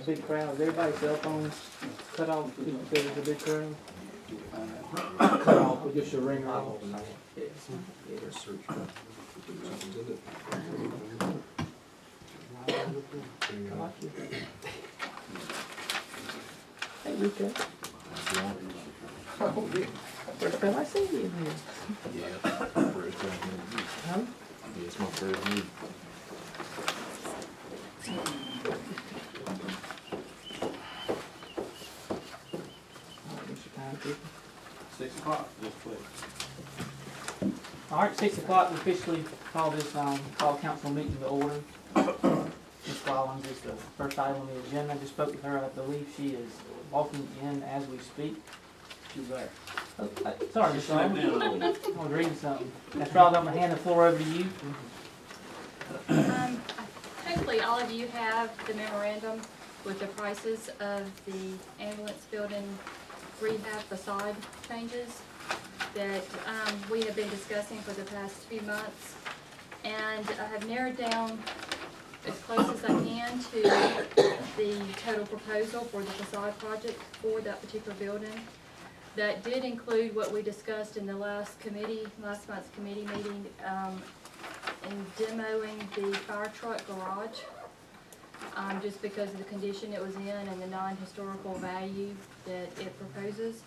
a big crowd, is everybody's cell phones cut off because there's a big crowd? Cut off with just a ringer off. Hey, Rika. First time I see you in here. Yeah, first time. Huh? Yeah, it's my first meeting. Alright, what's your time, Rika? 6 o'clock, yes, please. Alright, 6 o'clock, we officially call this, call council meeting to order. Ms. Collins is the first item on the agenda. I just spoke with her. I believe she is walking in as we speak. She's there. Oh, sorry, Ms. Slow Collins. down a little bit. I was reading something. That's right, I'm gonna hand the floor over to you. Hopefully all of you have the memorandum with the prices of the ambulance building rehab facade changes that we have been discussing for the past few months. And I have narrowed down as close as I can to the total proposal for the facade project for that particular building. That did include what we discussed in the last month's committee meeting, in demoing the fire truck garage, just because of the condition it was in and the non-historical value that it proposes.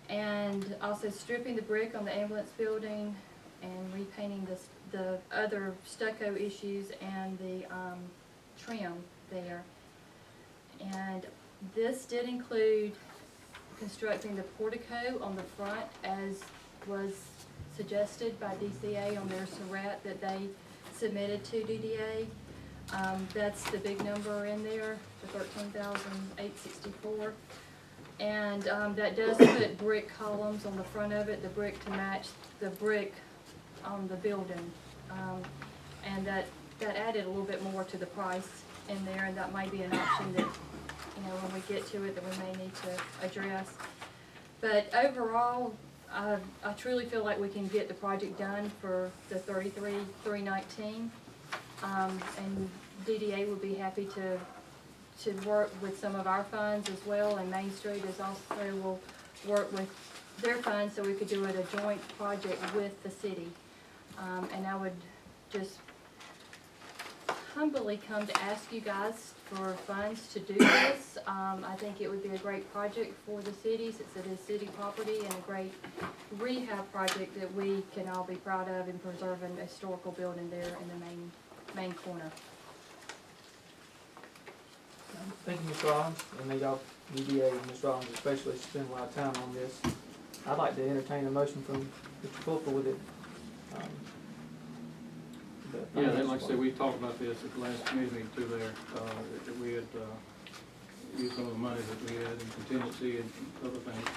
And also stripping the brick on the ambulance building and repainting the other stucco issues and the trim there. And this did include constructing the portico on the front as was suggested by DCA on their charrette that they submitted to DDA. That's the big number in there, the $13,864. And that does put brick columns on the front of it, the brick to match the brick on the building. And that added a little bit more to the price in there, and that might be an option that, you know, when we get to it, that we may need to address. But overall, I truly feel like we can get the project done for the $33,319. And DDA would be happy to work with some of our funds as well, and Main Street is also will work with their funds so we could do it a joint project with the city. And I would just humbly come to ask you guys for funds to do this. I think it would be a great project for the city since it is city property, and a great rehab project that we can all be proud of in preserving a historical building there in the main corner. Thank you, Ms. Rollins, and may y'all, DDA and Ms. Rollins especially, spend a lot of time on this. I'd like to entertain a motion from Mr. Fulper with it. Yeah, then like I said, we talked about this at the last committee meeting too there, that we had, used some of the money that we had in contingency and other things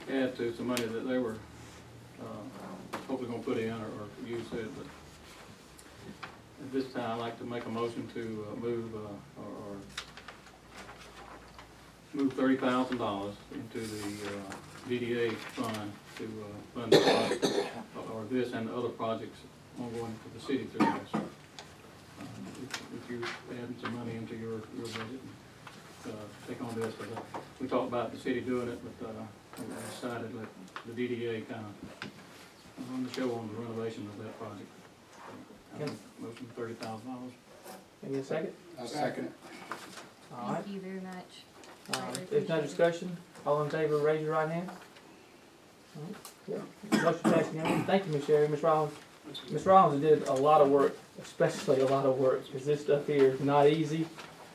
to add to some money that they were, hopefully gonna put in or use it, but at this time, I'd like to make a motion to, move $30,000 into the DDA fund to fund the project, or this and the other projects ongoing for the city through this. If you add some money into your budget, take on this, but we talked about the city doing it, but I decided to let the DDA kind of run the show on the renovation of that project. Okay. Motion $30,000. Can I get a second? I'll second it. All right. Thank you very much. If there's no discussion, all in favor, raise your right hand. All right. Yeah. Motion passed unanimously. Thank you, Ms. Sherry. Ms. Rollins. Ms. Rollins did a lot of work, especially a lot of work, because this stuff here is not easy.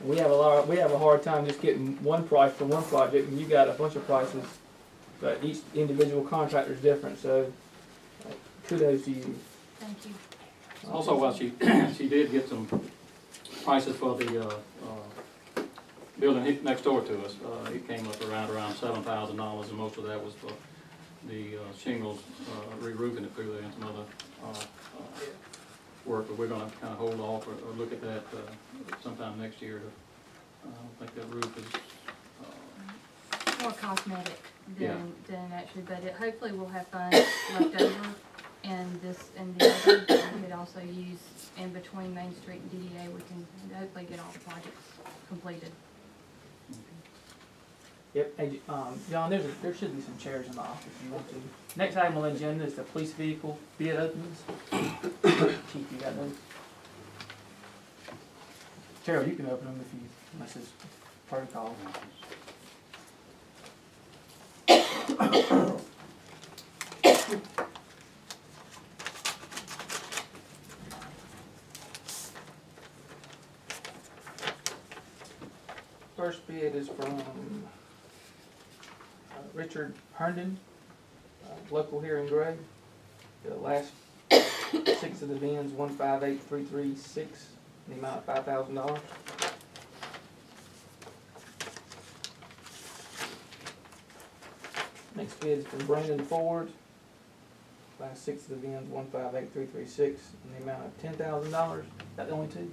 We have a hard time just getting one price for one project, and you got a bunch of prices, but each individual contractor is different. So, kudos to you. Thank you. Also, while she did get some prices for the building next door to us, it came up around $7,000, and most of that was for the shingles, re-roofing it through there, and some other work. But we're going to kind of hold off or look at that sometime next year. I don't think that roof is More cosmetic Yeah. than actually, but hopefully we'll have funds left over. And the other, we could also use in between Main Street and DDA, we can hopefully get all the projects completed. Yep, hey, John, there should be some chairs in the office if you want to. Next item on the agenda is the police vehicle bid openings. Chief, you got those? Terrell, you can open them if you, unless it's protocol. First bid is from Richard Herndon, local here in Gray. The last 6 of the bins, 158336, the amount of $5,000. Next bid is from Brandon Ford. Last 6 of the bins, 158336, and the amount of $10,000. Is that the only two?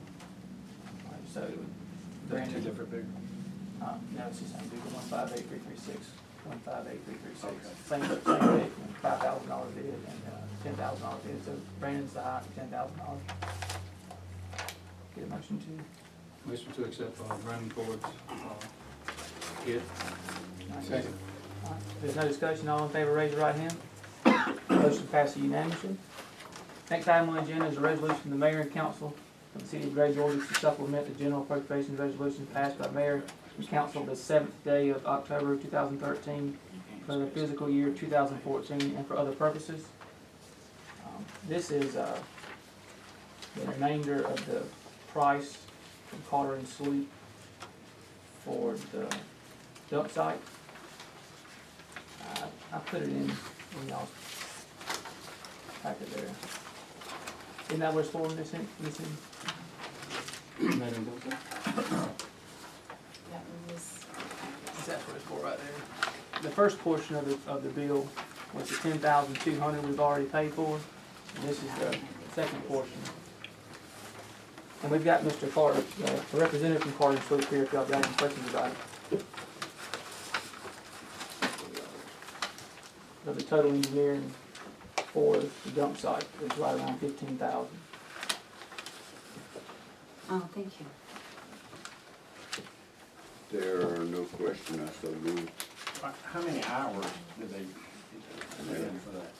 All right, so Brandon. different big. No, it's the same bid, 158336, 158336. Same bid, $5,000 bid and $10,000 bid. So Brandon's the high, $10,000. Get a motion to. Motion to accept Brandon Ford's bid. Second. All right, if there's no discussion, all in favor, raise your right hand. Motion passes unanimously. Next item on the agenda is a resolution from the mayor and council of the city of Gray, Georgia to supplement the general appropriations resolution passed by mayor and council the 7th day of October 2013 for the fiscal year 2014 and for other purposes. This is the remainder of the price from Carter and Sloop for the dump site. I put it in y'all's packet there. Isn't that what it's for, Miss Madam Clerk? That one was, That's what it's for right there. The first portion of the bill was the $10,200 we've already paid for, and this is the second portion. And we've got Mr. Carter, the representative from Carter and Sloop here if y'all got any questions about it. So the total engineering for the dump site is right around $15,000. oh, thank you. There are no questions, I so move. How many hours do they put in for that?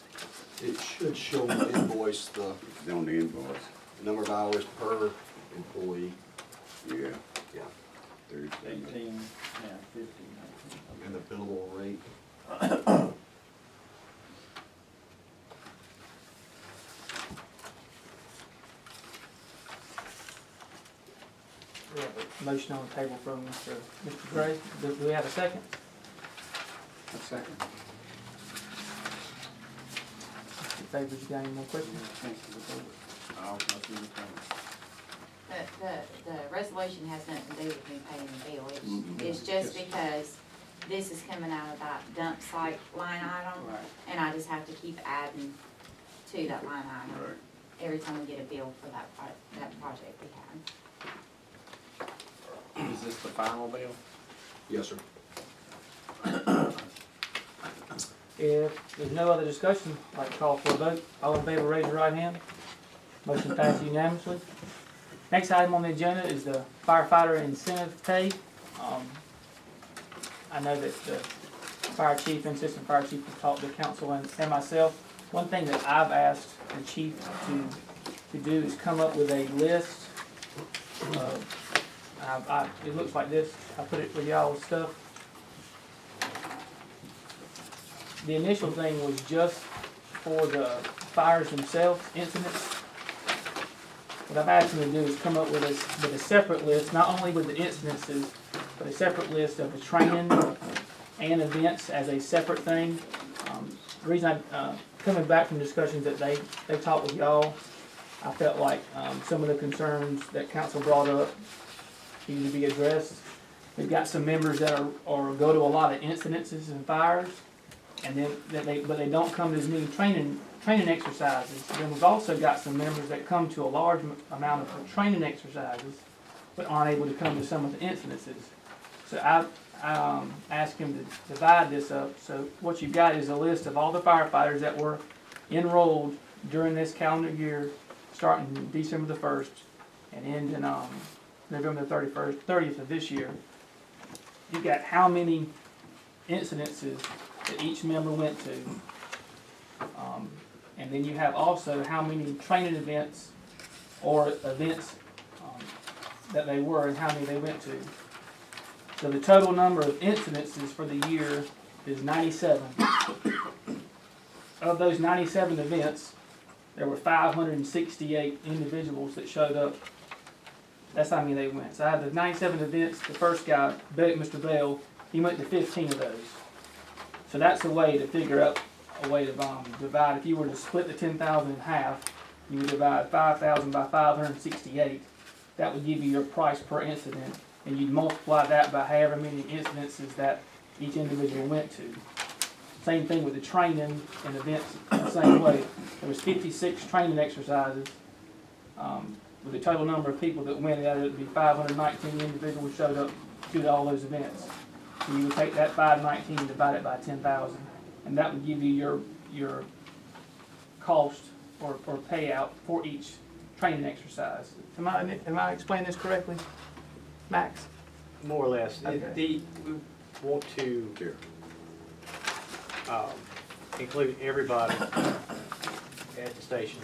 It should show on the invoice the It's on the invoice, number of hours per employee. yeah, Yeah. 37. 18, yeah, 15. And the billable rate. We have a motion on the table from Mr. Gray. Do we have a second? A second. Mr. Favors, you got any more questions? Thanks to the board. I'll see you The resolution has nothing to do with me paying the bill. Mhm. It's just because this is coming out of that dump site line item, Right. and I just have to keep adding to that line item Right. every time we get a bill for that project we have. Is this the final bill? Yes, sir. If there's no other discussion, I'd like to call for a vote. All in favor, raise your right hand. Motion passes unanimously. Next item on the agenda is the firefighter incentive pay. I know that the fire chief and assistant fire chief have talked to council and myself. One thing that I've asked the chief to do is come up with a list of, it looks like this, I put it with y'all's stuff. The initial thing was just for the fires themselves, incidents. What I've asked him to do is come up with a separate list, not only with the incidences, but a separate list of the training and events as a separate thing. The reason coming back from discussions that they talked with y'all, I felt like some of the concerns that council brought up needed to be addressed. We've got some members that are go to a lot of incidences and fires, and then but they don't come to as many training exercises. Then we've also got some members that come to a large amount of training exercises, but aren't able to come to some of the incidences. So I asked him to divide this up. So what you've got is a list of all the firefighters that were enrolled during this calendar year, starting December the 1st and ending November the 30th of this year. You've got how many incidences that each member went to. And then you have also how many training events or events that they were and how many they went to. So the total number of incidences for the year is 97. Of those 97 events, there were 568 individuals that showed up. That's how many they went. So out of the 97 events, the first guy, Mr. Bell, he went to 15 of those. So that's a way to figure out a way to divide. If you were to split the 10,000 in half, you would divide 5,000 by 568. That would give you your price per incident, and you'd multiply that by however many incidences that each individual went to. Same thing with the training and events, the same way. There was 56 training exercises. With the total number of people that went, it would be 519 individuals showed up to all those events. So you would take that 519 and divide it by 10,000, and that would give you your cost or payout for each training exercise. Am I explaining this correctly, Max? More or less. Okay. We want to Here. include everybody at the station.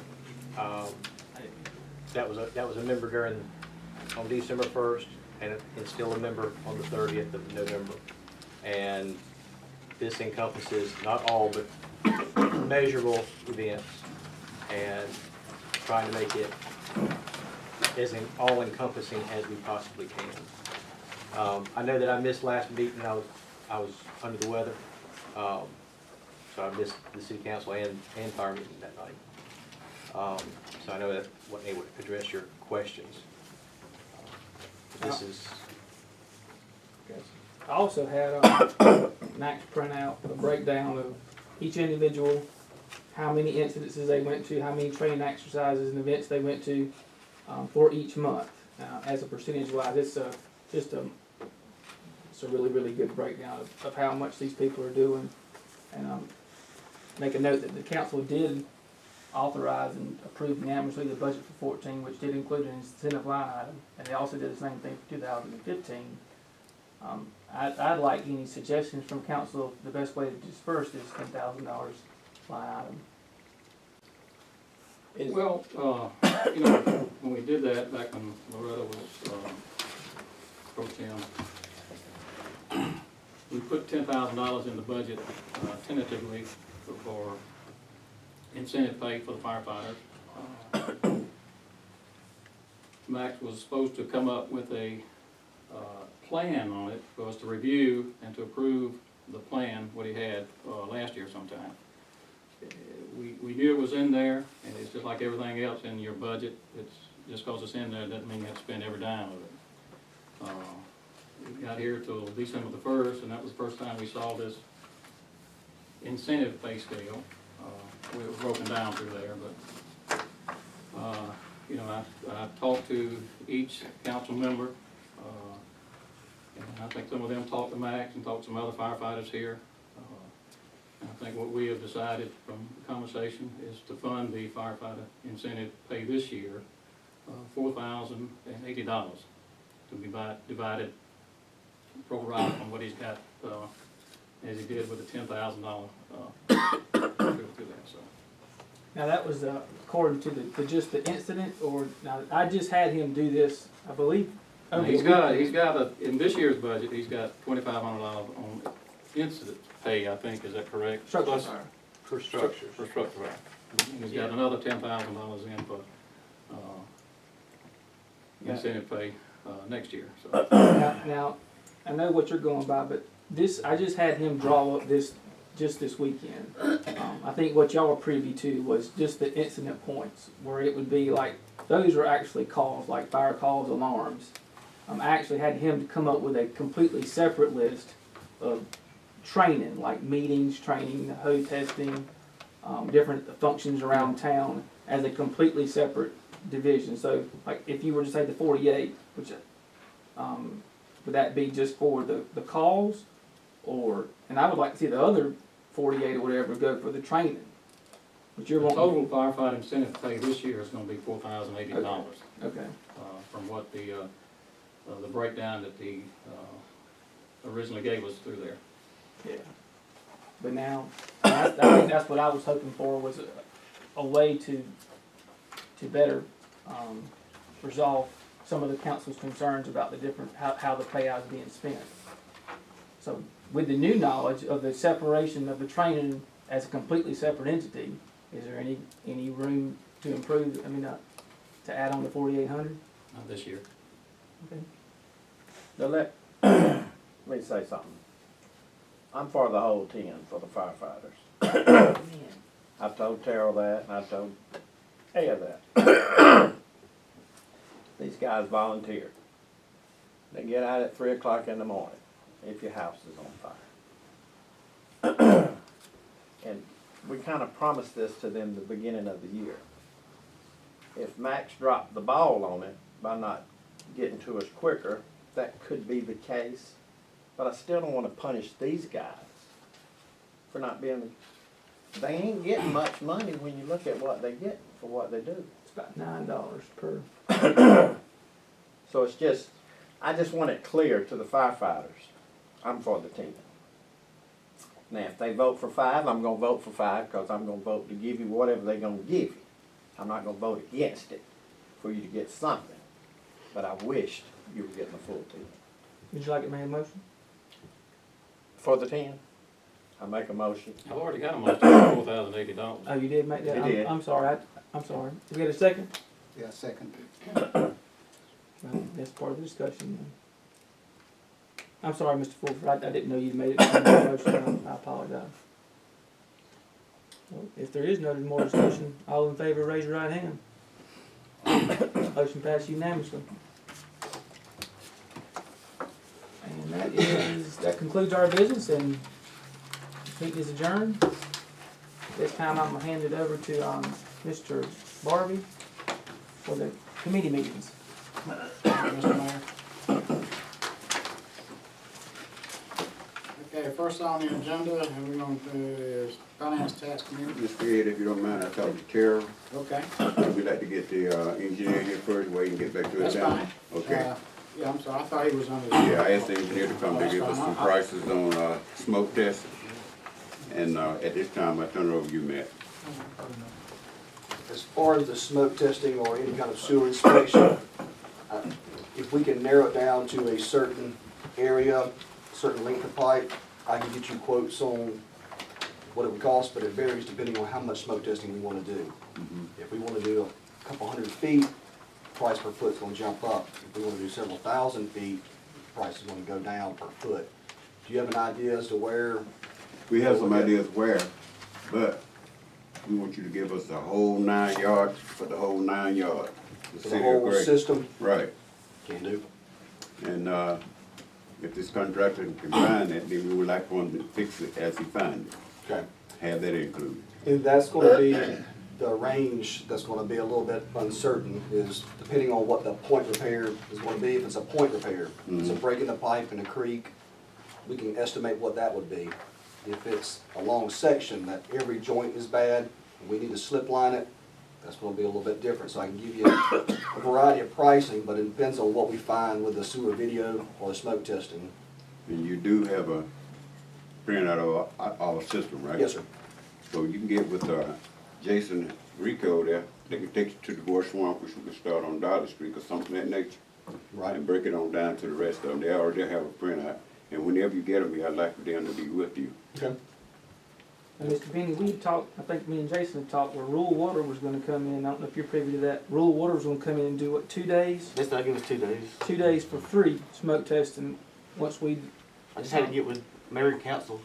That was a member on December 1st, and still a member on the 30th of November. And this encompasses not all, but measurable events, and trying to make it as all-encompassing as we possibly can. I know that I missed last meeting. I was under the weather, so I missed the city council and fire meeting that night. So I know that wasn't able to address your questions. This is. I also had Max print out a breakdown of each individual, how many incidences they went to, how many training exercises and events they went to for each month. As a percentage wise, it's a really, really good breakdown of how much these people are doing. And make a note that the council did authorize and approve unanimously the budget for 14, which did include an incentive line item, and they also did the same thing for 2015. I'd like any suggestions from council. The best way to disperse this $10,000 line item. Well, when we did that back when Loretta was pro tem, we put $10,000 in the budget tentatively for incentive pay for the firefighters. Max was supposed to come up with a plan on it for us to review and to approve the plan, what he had last year sometime. We knew it was in there, and it's just like everything else in your budget. It's just because it's in there doesn't mean you have to spend every dime of it. We got here till December the 1st, and that was the first time we saw this incentive pay scale. It was broken down through there, but I talked to each council member, and I think some of them talked to Max and talked to some other firefighters here. And I think what we have decided from the conversation is to fund the firefighter incentive pay this year, $4,080 to be divided pro rata on what he's got, as he did with the $10,000 through that. So. Now that was according to just the incident, or now I just had him do this, I believe. He's got in this year's budget, he's got $2,500 on incident pay, I think, is that correct? Structure Plus- fire. For structures. For structure fire. And he's got another $10,000 in for incentive pay next year, so. Now, I know what you're going by, but I just had him draw up this just this weekend. I think what y'all were privy to was just the incident points, where it would be like, those are actually calls, like fire calls, alarms. I actually had him to come up with a completely separate list of training, like meetings, training, hose testing, different functions around town as a completely separate division. So, like, if you were to say the 48, which would that be just for the calls, or, and I would like to see the other 48 or whatever go for the training. But you're The wanting, total firefighter incentive pay this year is gonna be $4,080. okay, From what the breakdown that he originally gave us through there. Yeah. But now, I think that's what I was hoping for, was a way to better, resolve some of the council's concerns about the different, how the payout is being spent. So with the new knowledge of the separation of the training as a completely separate entity, is there any room to improve, to add on the 4,800? Not this year. Okay. Let me say something. I'm for the whole 10 for the firefighters. I've told Terrell that, and I've told Ed that. These guys volunteer. They get out at 3 o'clock in the morning if your house is on fire. And we kind of promised this to them the beginning of the year. If Max dropped the ball on it by not getting to us quicker, that could be the case. But I still don't want to punish these guys for not being, they ain't getting much money when you look at what they get for what they do. It's about $9 per. So it's just, I just want it clear to the firefighters. I'm for the 10. Now, if they vote for 5, I'm gonna vote for 5 because I'm gonna vote to give you whatever they're gonna give you. I'm not gonna vote against it for you to get something. But I wished you were getting the full 10. Would you like it made a motion? For the 10, I make a motion. I've already got them on $4,080. Oh, you did make that? You did. I'm sorry, I'm sorry. Did we get a second? Yeah, second. Well, that's part of the discussion then. I'm sorry, Mr. Fulford, I didn't know you made it a motion, I apologize. Well, if there is no more discussion, all in favor, raise your right hand. Motion passed unanimously. And that concludes our business, and the meeting is adjourned. This time I'm gonna hand it over to, Mr. Barbie for the committee meetings. Mr. Mayor. Okay, first on the agenda, who we're going to do is Finance Tax Committee. Mr. Ed, if you don't mind, I talked to Terrell. Okay, We'd like to get the engineer here first, where he can get back to that's it fine. down. Okay. Yeah, I'm sorry, I thought he was under the. Yeah, I asked the engineer to come to give us some prices on smoke tests. And at this time, I turn it over to you, Matt. As far as the smoke testing or any kind of sewer inspection, if we can narrow it down to a certain area, certain length of pipe, I can get you quotes on what it would cost, but it varies depending on how much smoke testing we want to do. If we want to do a couple hundred feet, price per foot's going to jump up. If we want to do several thousand feet, price is going to go down per foot. Do you have an idea as to where? We have some ideas where, but we want you to give us the whole 9 yards for the whole 9 yards. For the whole system? Right. Can do. And if this contractor can find it, then we would like for him to fix it as he finds it. Okay. Have that included. And that's going to be, the range that's going to be a little bit uncertain is depending on what the point repair is going to be. If it's a point repair, it's a break in the pipe in a creek, we can estimate what that would be. If it's a long section that every joint is bad, and we need to slip line it, that's going to be a little bit different. So I can give you a variety of pricing, but it depends on what we find with the sewer video or the smoke testing. And you do have a printout of our system, right? Yes, sir. So you can get with Jason Rico there. They can take you to the Gore Swamp, which we can start on Dollar Street or something of that nature. Right. And break it on down to the rest of them. They already have a printout. And whenever you get them here, I'd like for them to be with you. Okay. And Mr. Benny, we had talked, I think me and Jason had talked where Rural Water was gonna come in, I don't know if you're privy to that. Rural Water was gonna come in and do what, 2 days? This thing give us 2 days. 2 days for free smoke testing, once we, I just had to get with mayor and council,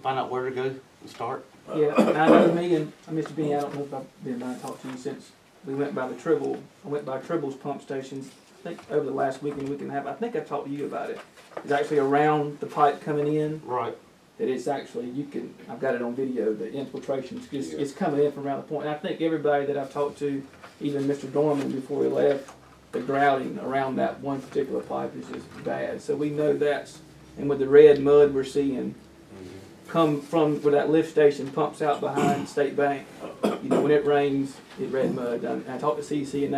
find out where to go and start. yeah, and I know me and Mr. Benny, I don't know if I've been by and talked to you since we went by the Tribble, I went by Tribble's pump stations, I think over the last week and a half, I think I talked to you about it. It's actually around the pipe coming in, Right. that it's actually, you can, I've got it on video, the infiltration, it's coming in from around the point. And I think everybody that I've talked to, even Mr. Dorman before he left, the grouting around that one particular pipe is just bad. So we know that's, and with the red mud we're seeing come from where that lift station pumps out behind State Bank, when it rains, it's red mud. And I talked to CC and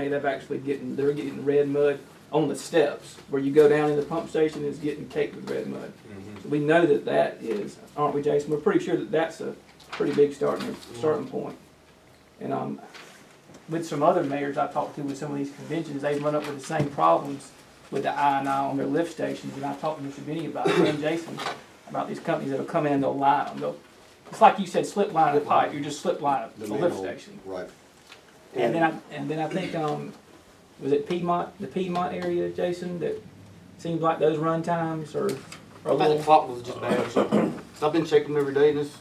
they're getting red mud on the steps where you go down in the pump station is getting caked with red mud. We know that that is, aren't we, Jason? We're pretty sure that that's a pretty big starting point. And with some other mayors I talked to with some of these conventions, they run up with the same problems with the I&I on their lift stations. And I talked to Mr. Benny about it, and Jason, about these companies that'll come in and they'll line them. It's like you said, slip line a pipe. You're just slip line a lift manhole, station. Right. And then I think was it Piedmont, the Piedmont area, Jason? That seems like those run times are a I think the little. clock was just bad or something. So I've been checking them every day and it's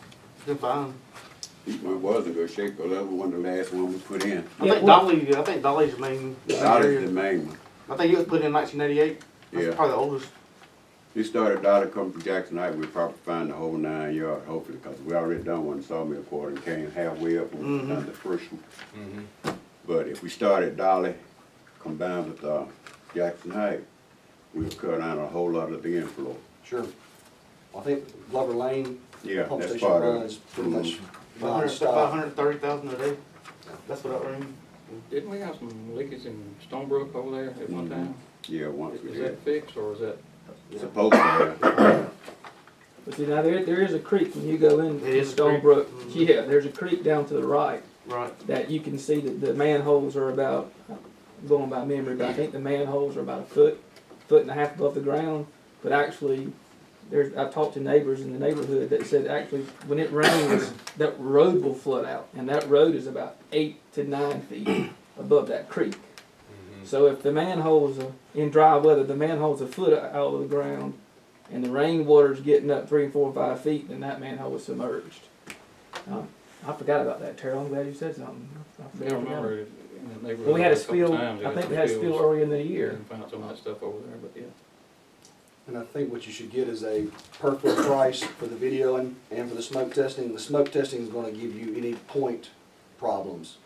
been fine. Each one was in good shape, because that was one of the last one we put in. I think Dolly's the main Dolly's the area. main one. I think it was put in 1988. That's Yeah. probably the oldest. He started Dolly coming from Jackson Heights, we'll probably find the whole 9 yard, hopefully, because we already done one sawmill quarter and came halfway up when we done the first one. But if we started Dolly combined with Jackson Heights, we'll cut out a whole lot of the inflow. Sure. I think Glover Lane Yeah, pump that's station part of runs it. pretty much About non-stop. 130,000 a day. That's what I mean. Didn't we have some leakage in Stonebrook over there at one time? Yeah, once we Is did. that fixed, or is that? Supposed to have. But see, now there is a creek when you go in It is a creek. Stonebrook. Mhm. Yeah, there's a creek down to the right Right. that you can see that the manholes are about, going by memory, but I think the manholes are about a foot and a half above the ground. But actually, I've talked to neighbors in the neighborhood that said actually when it rains, that road will flood out, and that road is about 8 to 9 feet above that creek. So if the manholes are in dry weather, the manhole's a foot out of the ground, and the rainwater's getting up 3, 4, 5 feet, then that manhole is submerged. I forgot about that, Terrell. I'm glad you said something. I remember it in the neighborhood. Well, we had a couple spill. times, I they think we had a some spill spills. early in the year. And found some of that stuff over there, but yeah. And I think what you should get is a per foot price for the videoing and for the smoke testing. The smoke testing is gonna give you any point problems,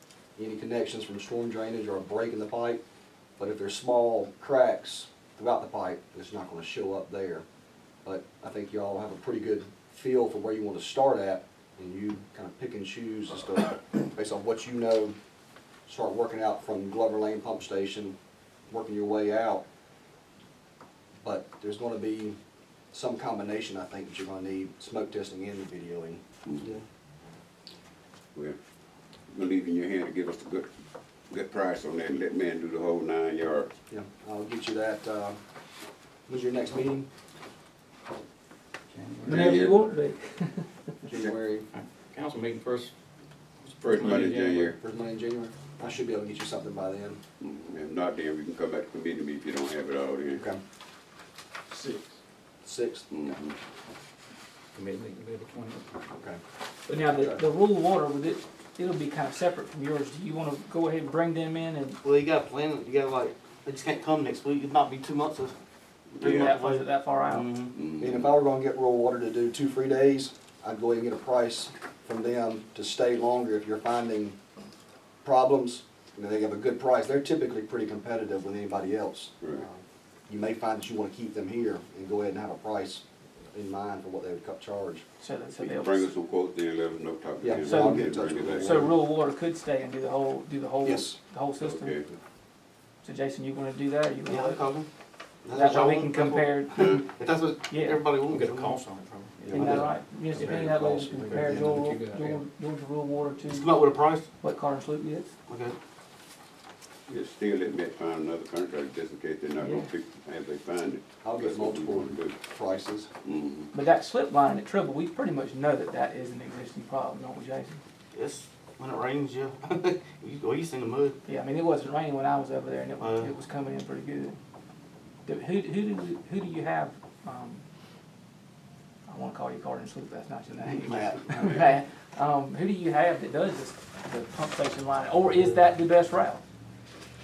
any connections from storm drainage or a break in the pipe. But if there's small cracks throughout the pipe, it's not gonna show up there. But I think y'all have a pretty good feel for where you wanna start at, and you kind of pick and choose as to, based on what you know, start working out from Glover Lane Pump Station, working your way out. But there's gonna be some combination, I think, that you're gonna need, smoke testing and the videoing. Well, we'll leave in your hand to give us a good price on that, and let man do the whole 9 yards. Yeah, I'll get you that, when's your next meeting? Whenever you want to be. January, Council meeting first Monday in January. first Monday in January? I should be able to get you something by then. If not, then we can come back to committee meeting if you don't have it all then. Okay. 6th. 6th? Mhm. Committee meeting will be the 20th. Okay. But now the rural water with it, it'll be kind of separate from yours. Do you want to go ahead and bring them in and Well, you gotta plan it. You gotta like, they just can't come next week. It might be 2 months of. do that? Was it that far out? Mhm. And if I were gonna get rural water to do 2 free days, I'd go ahead and get a price from them to stay longer if you're finding problems. You know, they have a good price. They're typically pretty competitive with anybody else. Right. You may find that you wanna keep them here and go ahead and have a price in mind for what they would charge. So Bring they'll. us some quotes, then let us know, talk to Yeah, them. so I'll get in touch with them. So rural water could stay and do the whole Yes. system. Okay. So Jason, you want to do that? Or you Yeah, I'll want call them. that way we can compare? If that's what Yeah. everybody We'll wants. get a cost on it probably. Isn't that right? Yes, if any that way we can compare Yeah, Georgia what you got, yeah. rural water Just to come up with a price. what Carter Sloop gets. Okay. Just still let me find another contract just in case they're not gonna Yeah. pick, as they find it. I'll get That's what we multiple wanna do. prices. Mhm. But that slip line at Tribble, we pretty much know that that is an existing problem, don't we, Jason? Yes. When it rains, yeah. Well, you seen the mud. Yeah, I mean, it wasn't raining when I was over there, and Uh. it was coming in pretty good. Who do you have, I wanna call you Carter Sloop, that's not your name. Matt. Matt, who do you have that does this, the pump station line, or is that the best route?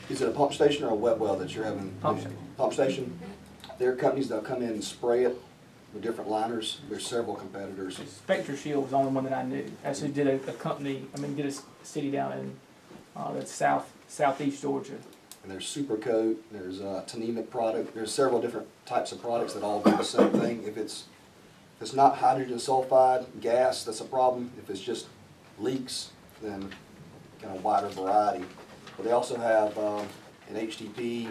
Is it a pump station or a wet well that you're having? Pump station. Pump station. There are companies that'll come in and spray it with different liners. There's several competitors. Spectre Shield was the only one that I knew. That's who did a company, did a city down in, that's southeast Georgia. And there's Supercoat, there's Tanemic product. There's several different types of products that all do the same thing. If it's not hydrogen sulfide, gas, that's a problem. If it's just leaks, then kind of wider variety. But they also have an HTP,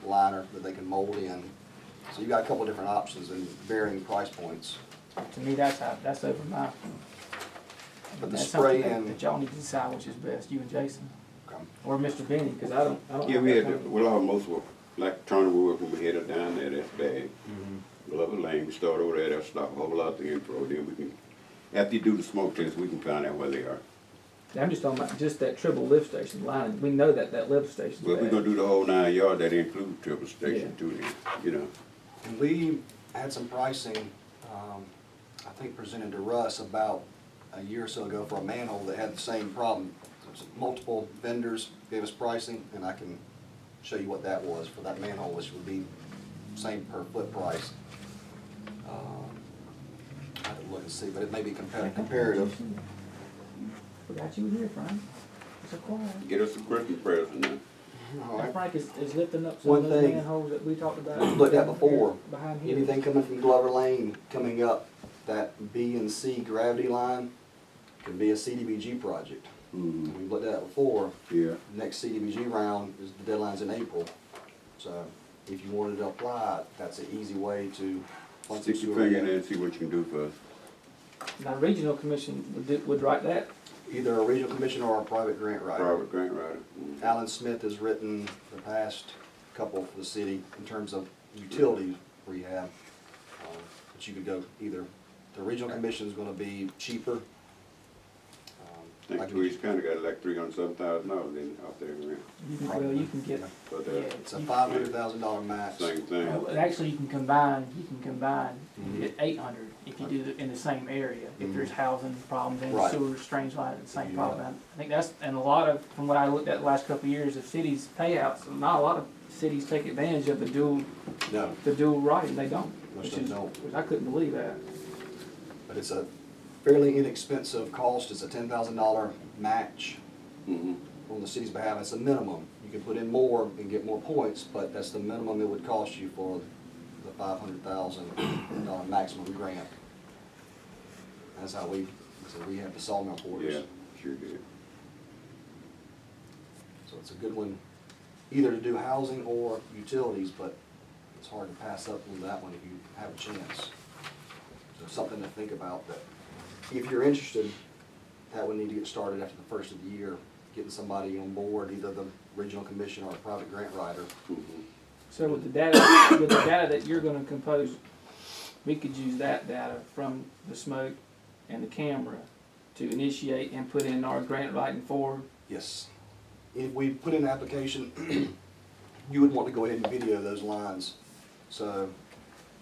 liner that they can mold in. So you got a couple different options and varying price points. To me, that's over my. But the that's spray something and- that y'all need to decide which is best, you and Jason, Okay. or Mr. Benny, because I don't. Yeah, we had, well, almost, like Turner Wood, when we headed down there, that's bad. Mm-hmm. Glover Lane, we start over there, that'll stop a whole lot of the info, then we can, after you do the smoke test, we can find out where they are. I'm just talking about just that triple lift station line. We know that lift station's But if we're bad. gonna do the whole 9 yards, that includes triple station too, then, you know. And we had some pricing, I think presented to Russ about a year or so ago for a manhole that had the same problem. Multiple vendors gave us pricing, and I can show you what that was for that manhole, which would be same per foot price. I have to look and see, but it may be comparative. Forgot you were here, Frank. It's so quiet. Get us a Christmas present now. All Now, right. Frank is lifting up some One of those thing manholes that we talked about. we've looked at before, Behind here. Anything coming from Glover Lane, coming up that B and C gravity line, could be a CDBG project. Mm-hmm. We've looked at that before. Yeah, Next CDBG round is, the deadline's in April. So if you wanted to apply, that's an easy way to. once stick it's your your- finger in there and see what you can do for us. Now, regional commission would write that. Either a regional commissioner or a private grant writer. Private grant writer. Mhm. Alan Smith has written the past couple for the city in terms of utility rehab. But you could go either, the regional commission is gonna be cheaper. I think Louise kinda got like $307,000 in out there, man, You can get, for yeah. the It's a $500,000 max. same thing. And actually, you can combine, Mhm. you get 800 if you do it in the same area. If Mhm. there's housing problems and Right. sewer, strange line, the same Yeah. problem. I think that's, and a lot of, from what I looked at the last couple of years of cities payouts, not a lot of cities take advantage of the dual writing, they don't. Most Which of them is, don't. which I couldn't believe that. But it's a fairly inexpensive cost. It's a $10,000 match Mm-hmm. on the city's behalf. It's a minimum. You can put in more and get more points, but that's the minimum it would cost you for the $500,000 maximum grant. That's how we have the sawmill quarters. Yeah, sure did. So it's a good one, either to do housing or utilities, but it's hard to pass up on that one if you have a chance. So something to think about, that if you're interested, that would need to get started after the first of the year, getting somebody on board, either the regional commission or a private grant writer. Mhm. So with the data that you're gonna compose, we could use that data from the smoke and the camera to initiate and put in our grant writing forward. Yes. If we put in an application, you would want to go ahead and video those lines. So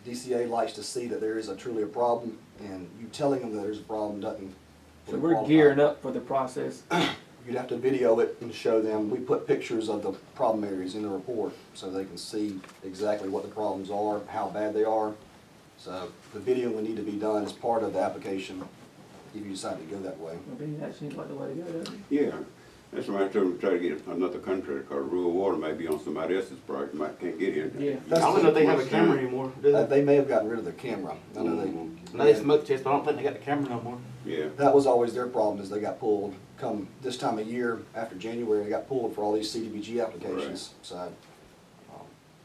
DCA likes to see that there is truly a problem, and you telling them that there's a problem doesn't. So we're gearing up for the process. You'd have to video it and show them. We put pictures of the problem areas in the report so they can see exactly what the problems are, how bad they are. So the video would need to be done as part of the application if you decide to go that way. Well, Benny, that seems like the way to go, doesn't it? Yeah, that's why I told them to try to get another contractor, because rural water might be on somebody else's project, can't get in. Yeah. I don't know if they have a camera anymore, do they? They may have gotten rid of their camera. I know Mhm. No, they smoke test, but I don't think they got the camera no more. Yeah, that was always their problem, is they got pulled come this time of year after January, they got pulled for all these CDBG applications. So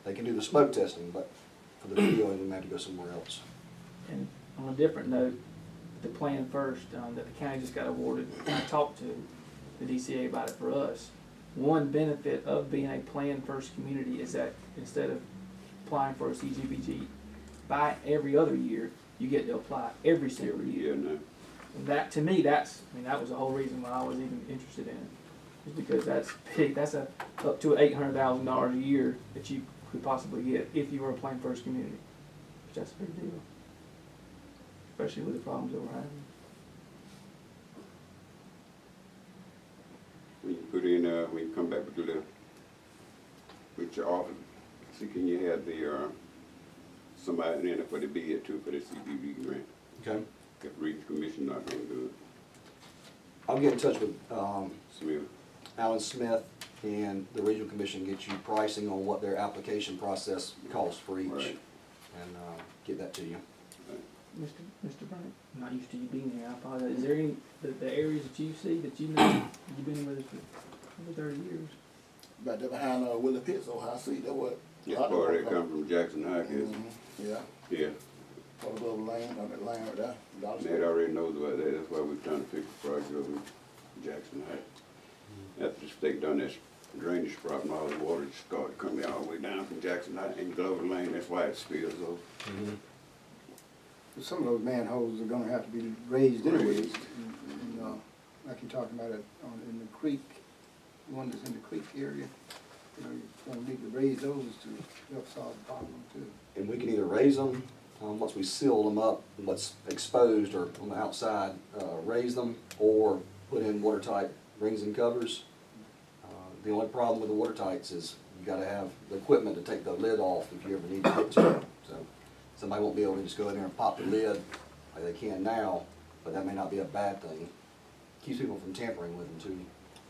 they can do the smoke testing, but for the video, they may have to go somewhere else. And on a different note, the plan first, that the county just got awarded, I talked to the DCA about it for us. One benefit of being a plan first community is that instead of applying for a CDBG by every other year, you get to apply every single year. yeah, no. And that, to me, that was the whole reason why I was even interested in it. Is because that's big, that's up to $800,000 a year that you could possibly get if you were a plan first community. Which that's a big deal. Especially with the problems that we're having. When you put in, when you come back with your office, see, can you have the, somebody in it for the bid too, for the CDBG grant? Okay. If Regional Commission not gonna do it, I'll get in touch with Smith. Alan Smith and the regional commission, get you pricing on what their application process costs for each. Right. And get that to you. Mr. Frank, I'm not used to you being here, I apologize. Is there any, the areas that you see that you know, you've been with us for over 30 years? Back there behind Willie Pitts, Ohio City, that what This part that come from Jackson High, is, Yeah, yeah, what about Lane, on that Lane right there? Dollar Ned Store. already knows about that, that's why we're trying to fix the project over in Jackson High. After the state done this drainage problem, all the water just started coming all the way down from Jackson High and Glover Lane, that's why it spills over. Some of those manholes are gonna have to be raised anyways, like you're talking about it in the creek, the one that's in the creek area. You're gonna need to raise those to help solve the problem too. And we can either raise them, once we seal them up, what's exposed or on the outside, raise them, or put in watertight rings and covers. The only problem with the watertights is you gotta have the equipment to take the lid off if you ever need to get to it. So somebody won't be able to just go in there and pop the lid like they can now, but that may not be a bad thing. Keeps people from tampering with them too.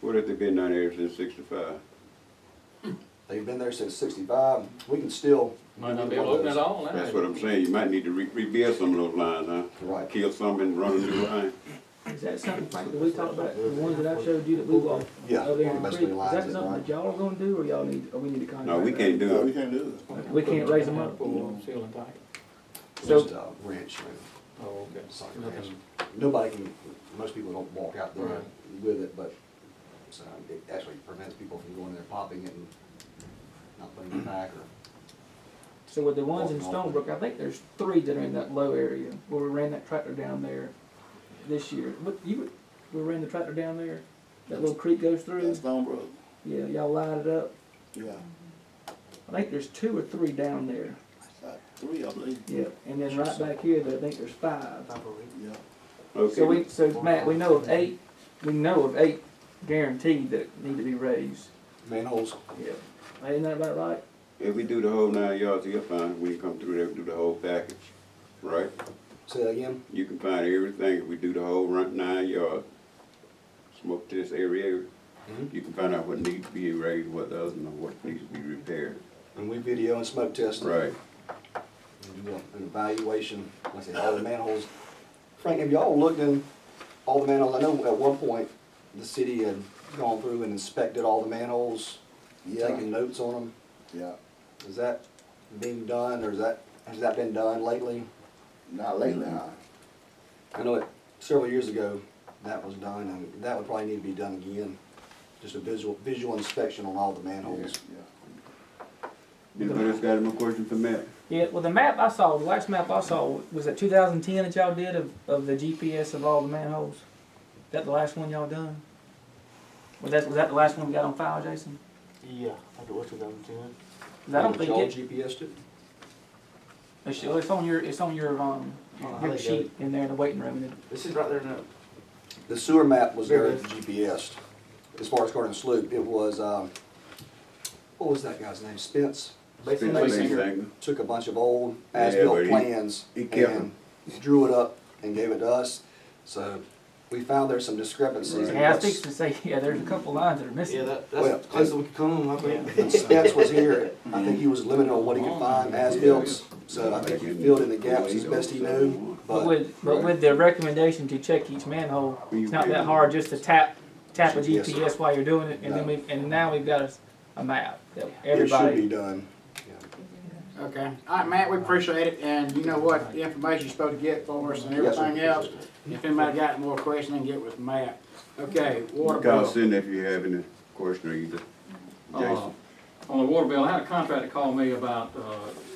What if they been down there since 65? They've been there since 65, we can still. Might not be able to open it all now. That's what I'm saying, you might need to rebuild some of those lines, huh? Right. Kill some and run a new line. Is that something, Frank, that we talked about, the ones that I showed you that we walked Yeah, over there in the basically creek? Is lines that it, something right. that y'all are gonna do, or y'all need, or we need to contact? No, we can't do No, we it. can't do that. We can't raise them up? Full seal and tight. So- Just a wrench, Oh, okay. Sorry, Nothing- nobody can, most people don't walk out there Right. with it, but it actually prevents people from going there popping it and not putting it back or. So with the ones in Stonebrook, I think there's 3 that are in that low area, where we ran that tractor down there this year. We ran the tractor down there, that little creek goes through? That's Stonebrook, Yeah, y'all light it up. yeah, I think there's 2 or 3 down there. like 3, I believe, Yeah, and then right back here, I think there's 5. yeah. Okay, So Matt, we know of 8 guaranteed that need to be raised. Manholes, Yeah. Ain't that about right? if we do the whole 9 yards, you'll find, we can come through there and do the whole package, right? say that again? You can find everything, if we do the whole 9 yards, smoke test area, you can find out what needs to be raised, what doesn't, and what needs to be repaired. And we video and smoke test. Right. And do an evaluation, like I said, all the manholes. Frank, have y'all looked in all the manholes? I know at one point, the city had gone through and inspected all the manholes, Yeah, taking notes on them. yeah, Is that being done, or has that been done lately? not lately, huh? I know it, several years ago, that was done, and that would probably need to be done again. Just a visual inspection on all the manholes. Anybody else got any more questions for Matt? Yeah, well, the map I saw, the last map I saw, was it 2010 that y'all did of the GPS of all the manholes? Is that the last one y'all done? Was that the last one we got on file, Jason? Yeah, I think it was 2010. 'Cause I don't think Y'all it, GPS'd it? it's on your your sheet in there in the waiting room. This is right there now. The sewer map was Very very GPS'd. As far as Garden Sloop, it was, what was that guy's name? Spence? Spence Basinger Basinger. took a bunch of old Yeah, as-built but plans he kept and drew it up and gave it to us. So we found there's some discrepancies. Yeah, I was fixing to say, yeah, there's a couple lines that are missing. Yeah, that's Well, close as we could come, I think. When Spence was here, I think he was limited on what he could find as-built, so I think he filled in the gaps as best he knew, But with the recommendation to check each manhole, it's not that hard just to tap a GPS while you're doing it, and then now we've got a map that it should be everybody. done. Okay, all right, Matt, we appreciate it, and you know what, the information you're supposed to get for us and Yes, sir. everything else. If anybody got more questions, they can get with Matt. Okay, water Call bill. Cindy if you have any question or either. Jason? On the water bill, I had a contractor call me about,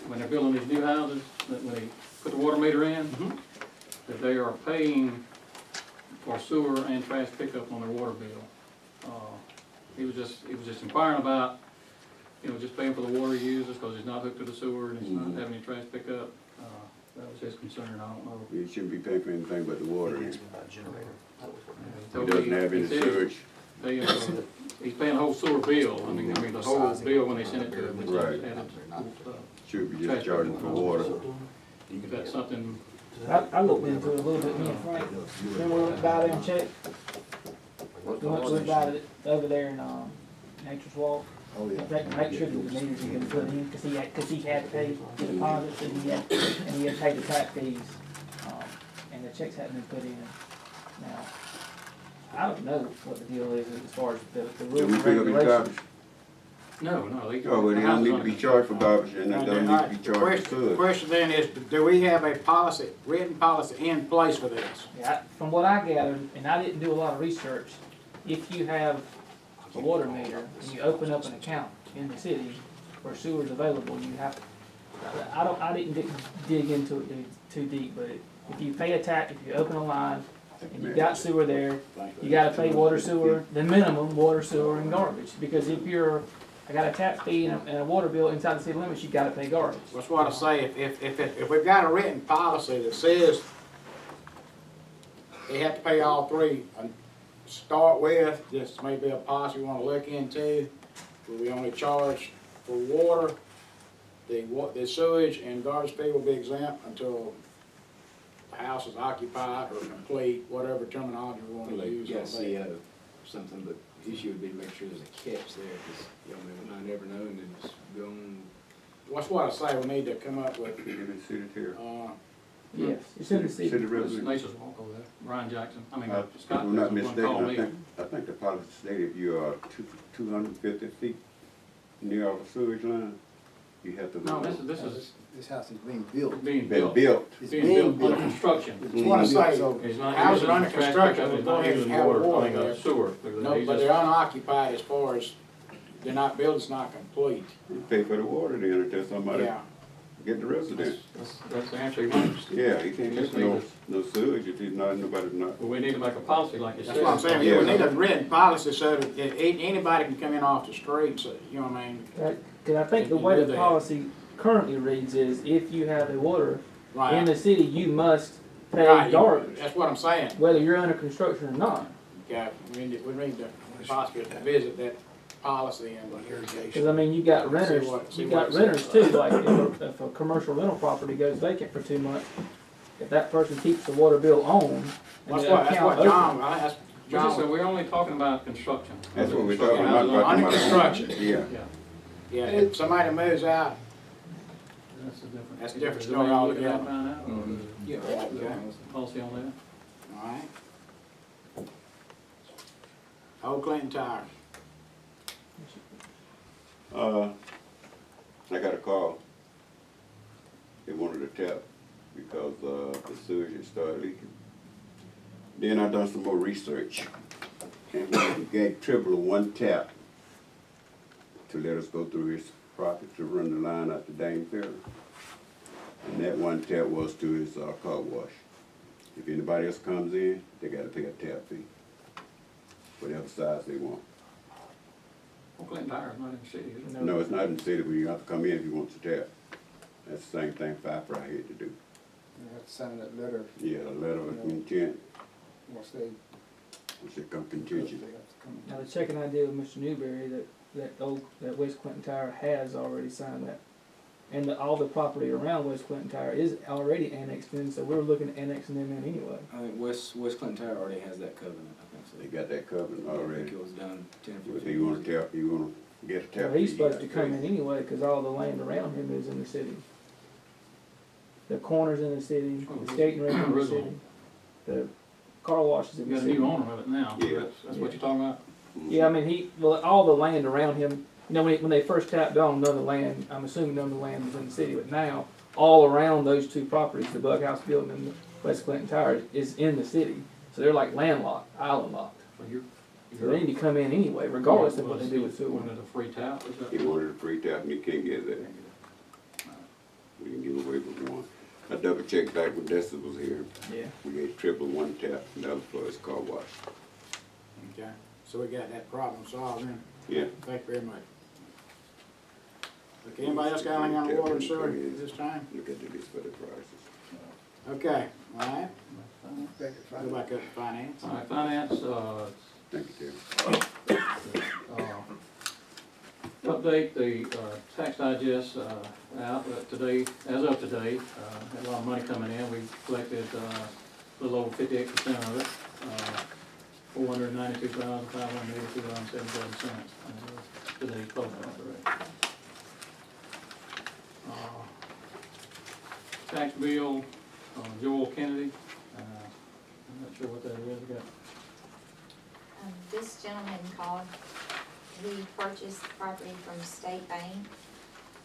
when they're building these new houses, that when they put the water meter in, that they are paying for sewer and trash pickup on their water bill. He was just inquiring about, just paying for the water he uses, because he's not hooked to the sewer and he's not having any trash pickup. That was his concern, I don't know. You shouldn't be paying for anything but the water. He Generator. That was what- So doesn't have any he said sewage. he's paying the whole sewer bill, I mean, the whole bill when they send it to him. It's Right. added, Should be just charging for water. If that's something, I looked into it a little bit, me and Frank, then we went by there and checked. We went by it over there in, Nature's Walk. Oh, yeah. Make sure that the meters are gonna put in, cause he had to pay the deposits and he had to pay the tap fees, and the checks hadn't been put in. Now, I don't know what the deal is as far as the Can rules we and pick up these regulations. copies? No, they. Oh, well, they don't need to be charged for garbage, and they don't need to be The charged for question, the sewage. question then is, do we have a policy, written policy in place for this? Yeah, from what I gathered, and I didn't do a lot of research, if you have a water meter and you open up an account in the city where sewer's available, you have to, I didn't dig into it too deep, but if you pay a tax, if you open a line and you got sewer there, you gotta pay water, sewer, the minimum water, sewer, and garbage. Because if I got a tap fee and a water bill inside the city limits, you gotta pay garbage. That's what I say, if we've got a written policy that says they have to pay all three, start with, this may be a policy we wanna look into, where we only charge for water, the sewage and garbage fee will be exempt until the house is occupied or complete, whatever terminology we wanna use. Yeah, CO, something, but the issue would be to make sure there's a catch there, because, you know, we might never know, and then it's going. What's what I say, we need to come up with, In the city here. Yes, it's in the city. City It's resident. Nature's Walk over there, Ryan Jackson, I mean, If Scott I'm not Jackson, one called mistaken, me. I think the policy stated if you are 250 feet near a sewage line, you have to. No, this is This house is being built. being Been built, built. It's being being built under built. construction. that's what I say, So- He's not houses using under trash construction, pickup, we he's go not ahead and using have water, water I there. mean, sewer. because no, he's but just- they're unoccupied as far as, they're not built, it's not complete, You pay for the water then until somebody yeah. get the resident. That's the answer he wants. Yeah, he can't Just get no, need no sewage if he's not, nobody's not. But we need to make a policy like you said. That's what I'm saying, Yeah. we need a written policy so that anybody can come in off the street, so, you know what I mean? Cause I think the way the policy currently reads is if you have a water in Right, the city, you must pay right, garbage, that's what I'm saying, whether you're under construction or not. yeah, we need to possibly visit that policy and. Cause I mean, you got renters, see you what got it renters says. too, like if a commercial rental property goes vacant for 2 months, if that person keeps the water bill on, and That's the what account John, open, I think But that's listen, John, we're only talking about construction. That's what we're Construction talking about. houses Under about- construction. Yeah. Yeah, yeah, if somebody moves out, that's a different. That's a different Is story there any way you altogether. can find out, or Yeah. okay, policy on that? alright. Old Clinton Tire, I got a call. They wanted a tap because, the sewage had started leaking. Then I done some more research. And we gave Tribble one tap to let us go through his property to run the line out to Dame Ferry. And that one tap was to his, car wash. If anybody else comes in, they gotta pay a tap fee. Whatever size they want. Well, Clinton Tire is not in the city, is it? No, it's not in the city, but you have to come in if you want to tap. That's the same thing Pfeiffer I had to do. You have to sign that letter, Yeah, a letter of intent, once they, which it come they contingent. have to come. now the checking I did with Mr. Newberry, that West Clinton Tower has already signed that. And all the property around West Clinton Tower is already annexed in, so we're looking at annexing them in anyway. I think West Clinton Tower already has that covenant, I think so. They got that covered I think already. it was done 10 or 15 If years you wanna ago. tap, you wanna get a tap. Well, he's fee, you supposed to gotta come pay. in anyway, cause all the land around him is in the city. The corners in the city, the skating rink in the city, the car wash is in You the got a city. new owner of it now, Yeah. that's what you're talking about? Yeah, I mean, all the land around him, you know, when they first tapped on, none of the land, I'm assuming none of the land was in the city, but now, all around those two properties, the Bug House Building and the West Clinton Tower, is in the city. So they're like landlocked, island locked. So you're. So they need to come in anyway, regardless of what they do with sewer. Wanted a free tap, is that? He wanted a free tap and he can't get that. We can give away with one. I double checked back when Desta was here. Yeah. We gave Triple one tap, and that was for his car wash. Okay, so we got that problem solved then, Yeah. thank you very much. Okay, anybody else got anything on water and sewer at this time? Look at the list for the prices. Okay, alright, Back at go five. back up to finance. All right, finance, Thank you, Terry. update the tax digest out today, as of today, had a lot of money coming in. We collected a little over 58% of it, $492,582.77. Today's closing rate. Tax bill, Joel Kennedy, I'm not sure what that is. We got This gentleman called we purchased the property from State Bank,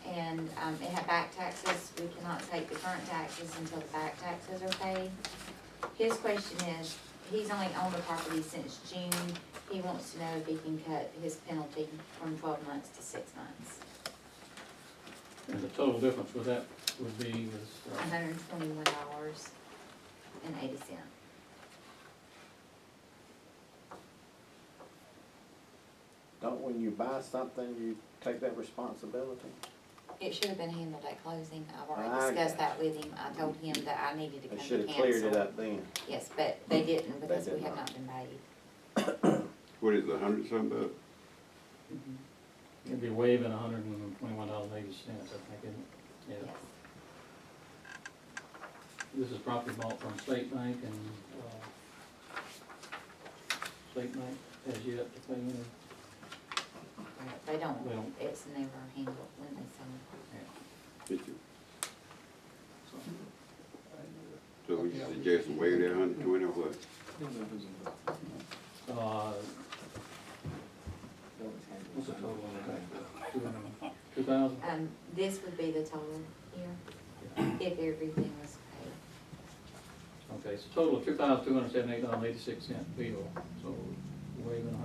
and, it had back taxes. We cannot take the current taxes until the back taxes are paid. His question is, he's only owned the property since June. He wants to know if he can cut his penalty from 12 months to 6 months. And the total difference with that would be is, $121.80. Don't, when you buy something, you take that responsibility? It should have been handled at closing. I've I already discussed that with him. I told him that I needed to They come should to have cleared it council. up then. Yes, but they didn't because did we have not. not been paid. What is it, 100 something bucks? it'd be waiving $121.80, I think, isn't it? Yeah. Yes. This is property bought from State Bank, and, State Bank has yet to pay any. They don't, They don't. it's never handled when they sell it. Did you? So we suggest waive that 120 or what? What's the total on that? 2,000? This would be the total here, if everything was paid. Okay, so total of $2,278.86 bill, so waiving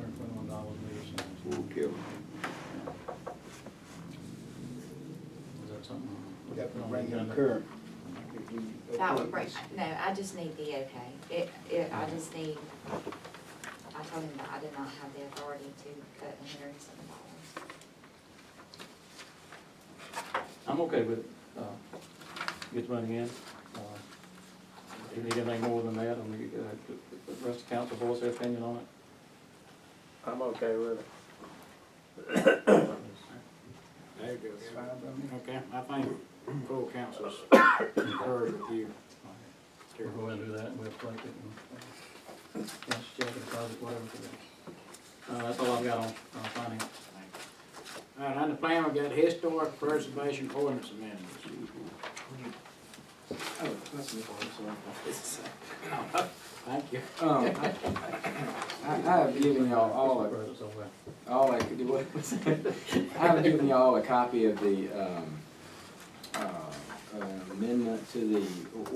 $121.80. Won't kill. Is that something? That would bring him current. If we That would approve break, this. no, I just need the okay. I just need, I told him that I did not have the authority to cut $107. I'm okay with it. Get the money in. If you need anything more than that, and the rest of the council voice their opinion on it. I'm okay with it. There you go. It's fine by me. Okay, I think full council's concurs with you. We'll go ahead and do that, and we'll collect it, and cash check, deposit, whatever for that. That's all I've got on finance. All right, on the plan, we've got historic preservation ordinance amendments. Oh, that's me, I'm sorry. Thank you. I have given y'all all a, Presents over there. all I could do, I have given y'all a copy of the, amendment to the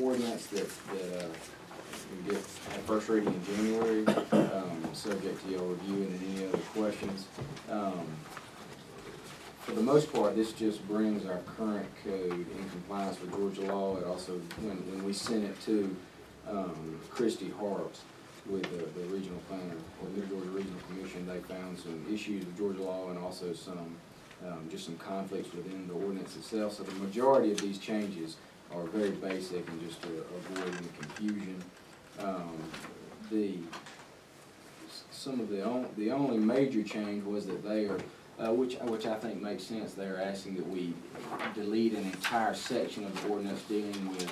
ordinance that we get at first reading in January, subject to y'all reviewing and any other questions. For the most part, this just brings our current code in compliance with Georgia law. It also, when we sent it to Christie Hart with the regional planner, or New Georgia Regional Commission, they found some issues with Georgia law and also some, just some conflicts within the ordinance itself. So the majority of these changes are very basic and just to avoid any confusion. The only major change was that they are, which I think makes sense, they're asking that we delete an entire section of the ordinance dealing with,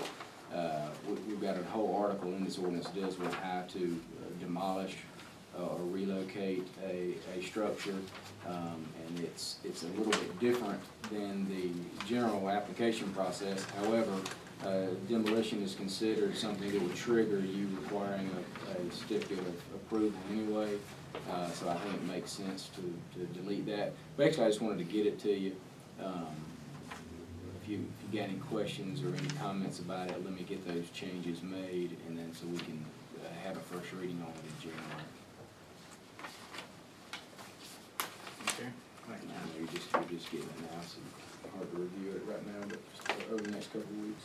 we've got a whole article in this ordinance that deals with how to demolish or relocate a structure. And it's a little bit different than the general application process. However, demolition is considered something that would trigger you requiring a certificate of approval anyway. So I think it makes sense to delete that. Basically, I just wanted to get it to you. If you got any questions or any comments about it, let me get those changes made, and then so we can have a first reading on it in January. Okay. I know you're just getting it now, so it's hard to review it right now, but over the next couple of weeks.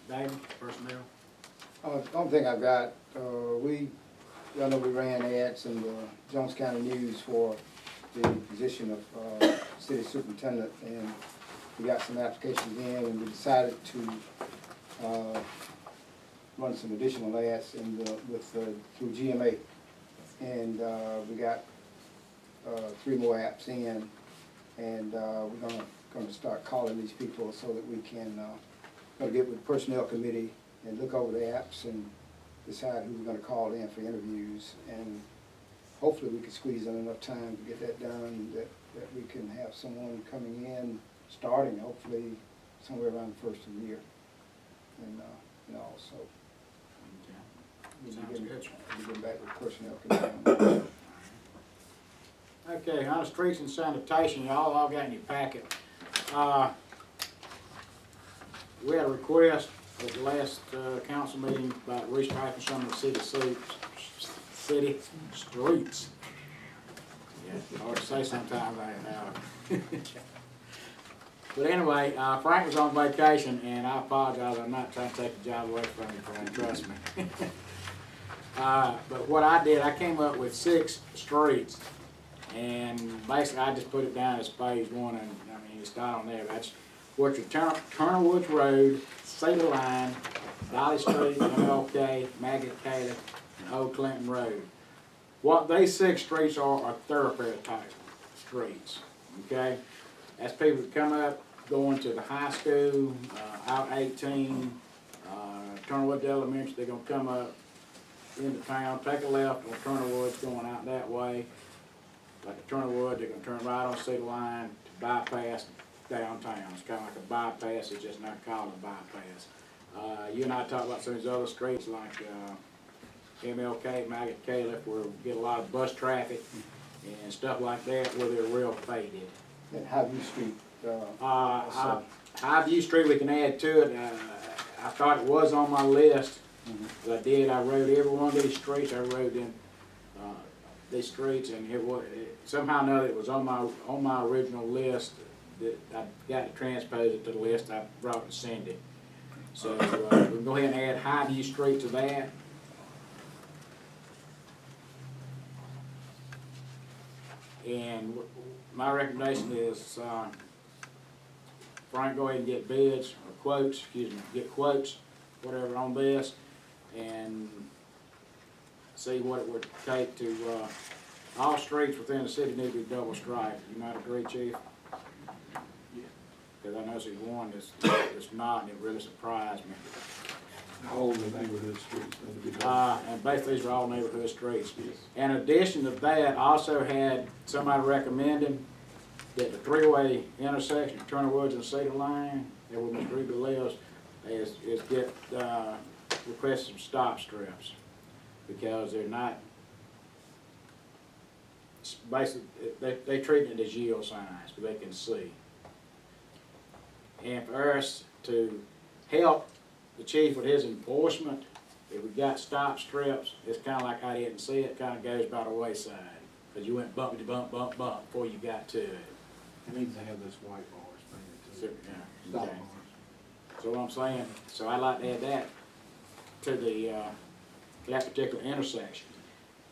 David, personnel? The only thing I've got, y'all know we ran ads in the Jones County News for the position of city superintendent, and we got some applications in, and we decided to run some additional ads through GMA. And we got 3 more apps in, and we're gonna start calling these people so that we can gonna get with the personnel committee and look over the apps and decide who we're gonna call in for interviews. And hopefully we can squeeze in enough time to get that done, that we can have someone coming in, starting hopefully somewhere around the first of the year. And, so Sounds good. we'll be getting back with personnel committee. Okay, on the streets and sanitation, y'all all got in your packet. We had a request at the last, council meeting about restriping some of the city streets. Yeah, hard to say sometimes, But anyway, Frank was on vacation, and I apologize, I'm not trying to take the job away from you, Frank, trust me. But what I did, I came up with 6 streets, and basically I just put it down as phase 1, and I mean, it's not on there, that's what your Turner Woods Road, Cedar Line, Dolly Street, MLK, Maggot Taylor, and Old Clinton Road. What these 6 streets are thoroughfare type streets, okay? As people that come up, going to the high school, out 18, Turner Woods Elementary, they're gonna come up into town, take a left on Turner Woods going out that way. Like at Turner Woods, they're gonna turn right on Cedar Line to bypass downtown. It's kinda like a bypass, it's just not called a bypass. You and I talked about some of these other streets like, MLK, Maggot Caliph, where we get a lot of bus traffic and stuff like that, where they're real faded. That Highview Street, Highview Street, we can add to it. I thought it was on my list, but I wrote every one of these streets, I wrote in, these streets, and somehow or another, it was on my original list, that I got to transpose it to the list I brought to Cindy. So, we can go ahead and add Highview Street to that. And my recommendation is, Frank, go ahead and get bids, or quotes, get quotes, whatever on this, and see what it would take to, all streets within the city need to be double striped. You might agree, Chief? Because I know there's one that's not, and it really surprised me. All the neighborhood streets need to be And basically, these are all neighborhood streets. In addition to that, I also had somebody recommending that the 3-way intersection of Turner Woods and Cedar Line, that where Mr. Ruby lives, is request some stop strips, because they're not, basically, they treat it as yield signs, but they can see. And for us to help the chief with his enforcement, if we got stop strips, it's kinda like I didn't see it, kinda goes by the wayside. Cause you went bumpity bump, bump, bump before you got to it. It needs to have those white bars So, painted yeah, Stop okay. bars. So what I'm saying, so I'd like to add that to the, that particular intersection.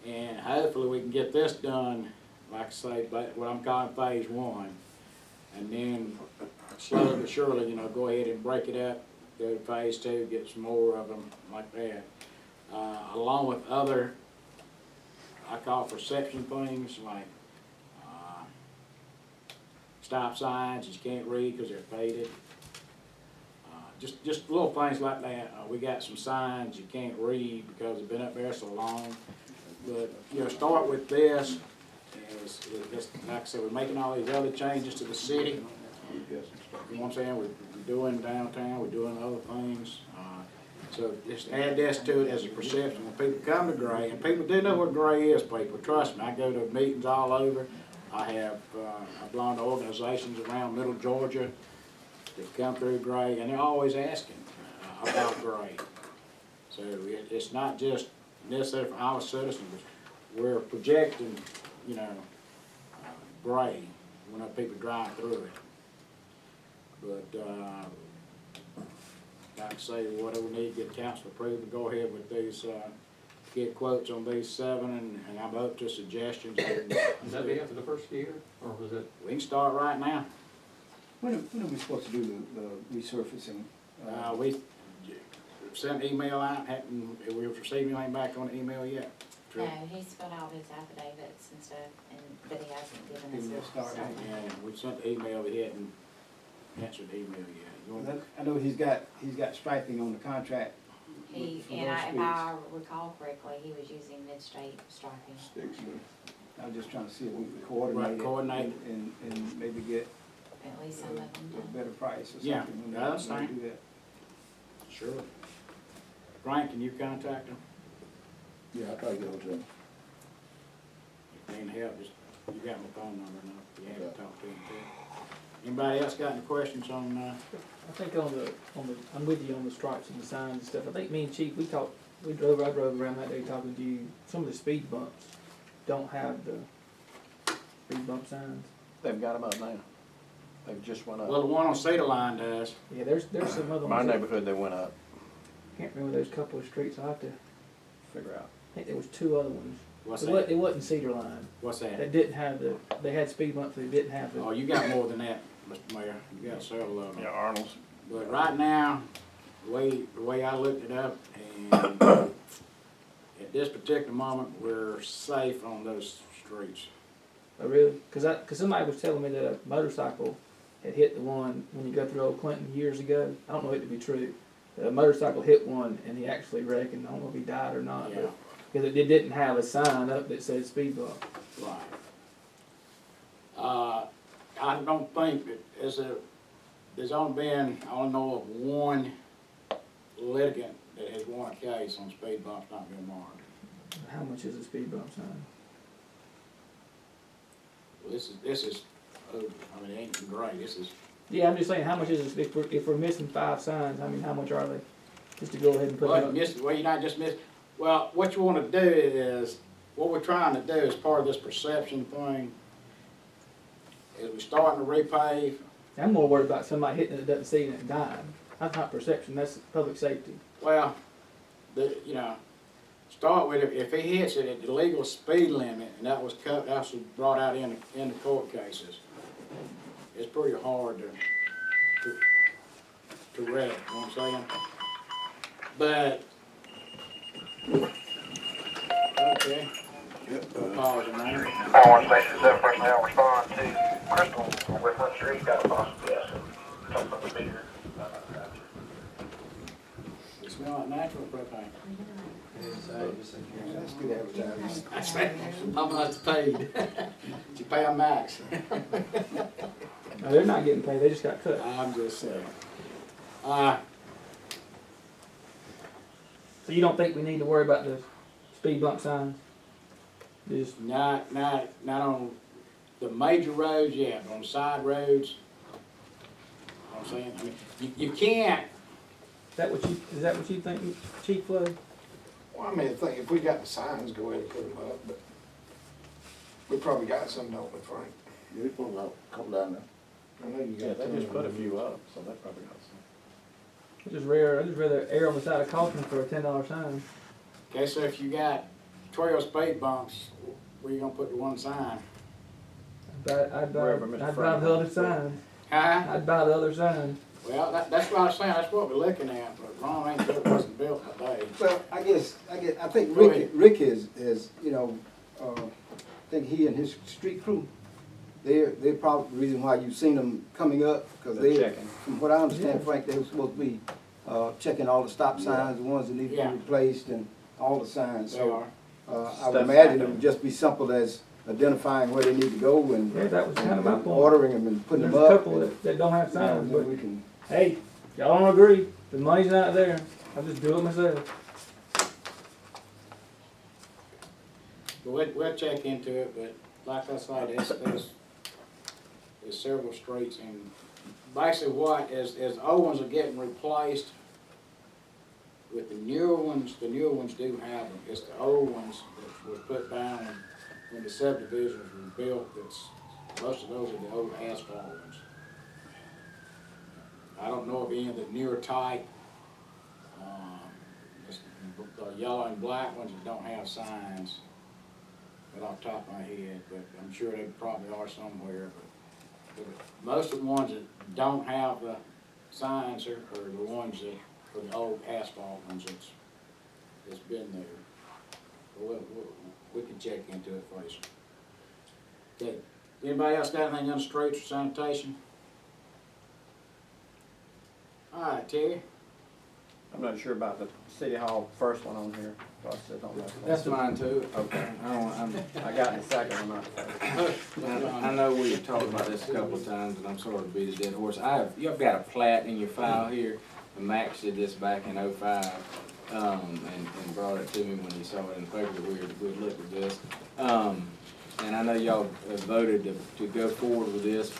And hopefully we can get this done, like I say, but what I'm calling phase 1. And then slowly but surely, go ahead and break it up, go to phase 2, get some more of them like that. Along with other, I call perception things, like stop signs you can't read because they're faded. Just little things like that. We got some signs you can't read because they've been up there so long. But, start with this. Like I said, we're making all these other changes to the city. You know what I'm saying? We're doing downtown, we're doing other things. So just add this to it as a perception. When people come to Gray, and people do know what Gray is, people, trust me. I go to meetings all over. I belong to organizations around Middle Georgia that come through Gray, and they're always asking about Gray. So it's not just necessary for our citizens, but we're projecting, Gray when people drive through it. But, like I say, whatever we need to get council approved, to go ahead with these, get quotes on these 7, and I'm up to suggestions. Is that the after the first year, or was it? We can start right now. when are we supposed to do the resurfacing? We sent an email out, we've received anything back on the email yet? No, he's filled out his affidavits and stuff, but he hasn't given us Give me a a start. start. And we sent the email, we hadn't answered the email yet. You want- I know he's got striping on the contract. He, for and those if streets. I recall correctly, he was using mid-state striping. Sticks, I'm just trying to see if we can coordinate Right, it. coordinate. And maybe get At least some of them a done. better price or something. Yeah, when we- that's when we fine. do that. Sure. Frank, can you contact him? Yeah, I'll probably get on to them. If they can help, just You got my phone number now, if you haven't talked to him too. Anybody else got any questions on, I think I'm with you on the stripes and the signs and stuff. I think me and Chief, I drove around that day talking to you. Some of the speed bumps don't have the speed bump signs. They've got them up now. They've just went up. well, the one on Cedar Line does. Yeah, there's some other My ones. that- neighborhood, they went up. Can't remember those couple of streets. I'll have to, Figure out. I think there was two other ones. What's It that? wasn't, it wasn't Cedar Line. What's that? That didn't have they had speed bumps, they didn't have Oh, the, you got more than that, Mr. Mayor. You got several of them. Yeah, Arnold's. But right now, the way I looked it up, and at this particular moment, we're safe on those streets. oh really? Cause somebody was telling me that a motorcycle had hit the one when you go through Old Clinton years ago. I don't know it to be true. A motorcycle hit one and he actually wrecked, and I don't know if he died or not, Yeah, because it didn't have a sign up that said speed bump. right. I don't think that there's only been, I don't know of one litigant that has won a case on speed bumps not being marked. How much is a speed bump sign? Well, this is, I mean, it ain't great, this is, Yeah, I'm just saying, how much is it, if we're missing 5 signs, I mean, how much are they? Just to go ahead and put well, them up. you're not just missing, well, what you wanna do is, what we're trying to do as part of this perception thing, is we're starting to repave. I'm more worried about somebody hitting it that doesn't see it and dying. That's not perception, that's public safety. Well, start with, if he hits it at the legal speed limit, and that was brought out in the court cases, it's pretty hard to wreck, you know what I'm saying? But, okay. Pause a minute. 41 Station 7 personnel respond to Crystal with Front Street, got a possible gas. Talk about the meter. It smell like natural propane. That's good advertising. That's right. How much paid? Did you pay a max? No, they're not getting paid, they just got cut. I'm just saying. So you don't think we need to worry about the speed bump signs? Just, Not on the major roads, yeah, but on the side roads, you know what I'm saying? I mean, you can't, is that what you think, Chief Flood? Well, I mean, if we got the signs, go ahead and put them up, but we probably got some, don't we, Frank? You put a couple down there. I know you Yeah, got. they just put a few up, so they probably got some. I'd just rather err on the side of caution for a $10 sign. okay, so if you got 12 speed bumps, where you gonna put the one sign? I'd buy Wherever Mr. the Frank other wants. sign. Huh? I'd buy the other sign. Well, that's what I was saying, that's what we're looking at, but Ron ain't built, wasn't built today. Well, I think Go ahead. Rick is, you know, I think he and his street crew, they're probably the reason why you've seen them coming up, because They're they, checking. from what I understand, Frank, they were supposed to be, checking all the stop signs, the ones that need to be Yeah. replaced, and all the signs, They so. are. I would imagine it would just be simple as identifying where they need to go and. Yeah, that was kind of my and point. Ordering them and putting There's them a up. couple that don't have signs, and but then we can. hey, y'all don't agree, the money's not there, I'll just do it myself. But we'll check into it, but like I said, there's several streets, and basically what, as the old ones are getting replaced with the newer ones do have them. It's the old ones that was put down when the subdivisions were built, most of those are the old asphalt ones. I don't know of any of the newer type, the yellow and black ones that don't have signs, but off the top of my head, but I'm sure they probably are somewhere, but most of the ones that don't have the signs are the ones that, are the old asphalt ones that's been there. We can check into it for you. Okay, anybody else got anything on the streets or sanitation? All right, Terry. I'm not sure about the City Hall first one on here, so I said on that. That's mine too. Okay, I got the second one on. I know we've talked about this a couple of times, and I'm sort of beat a dead horse. You've got a plat in your file here, and Max did this back in '05, and brought it to me when he saw it in the paper that we'd looked at this. and I know y'all have voted to go forward with this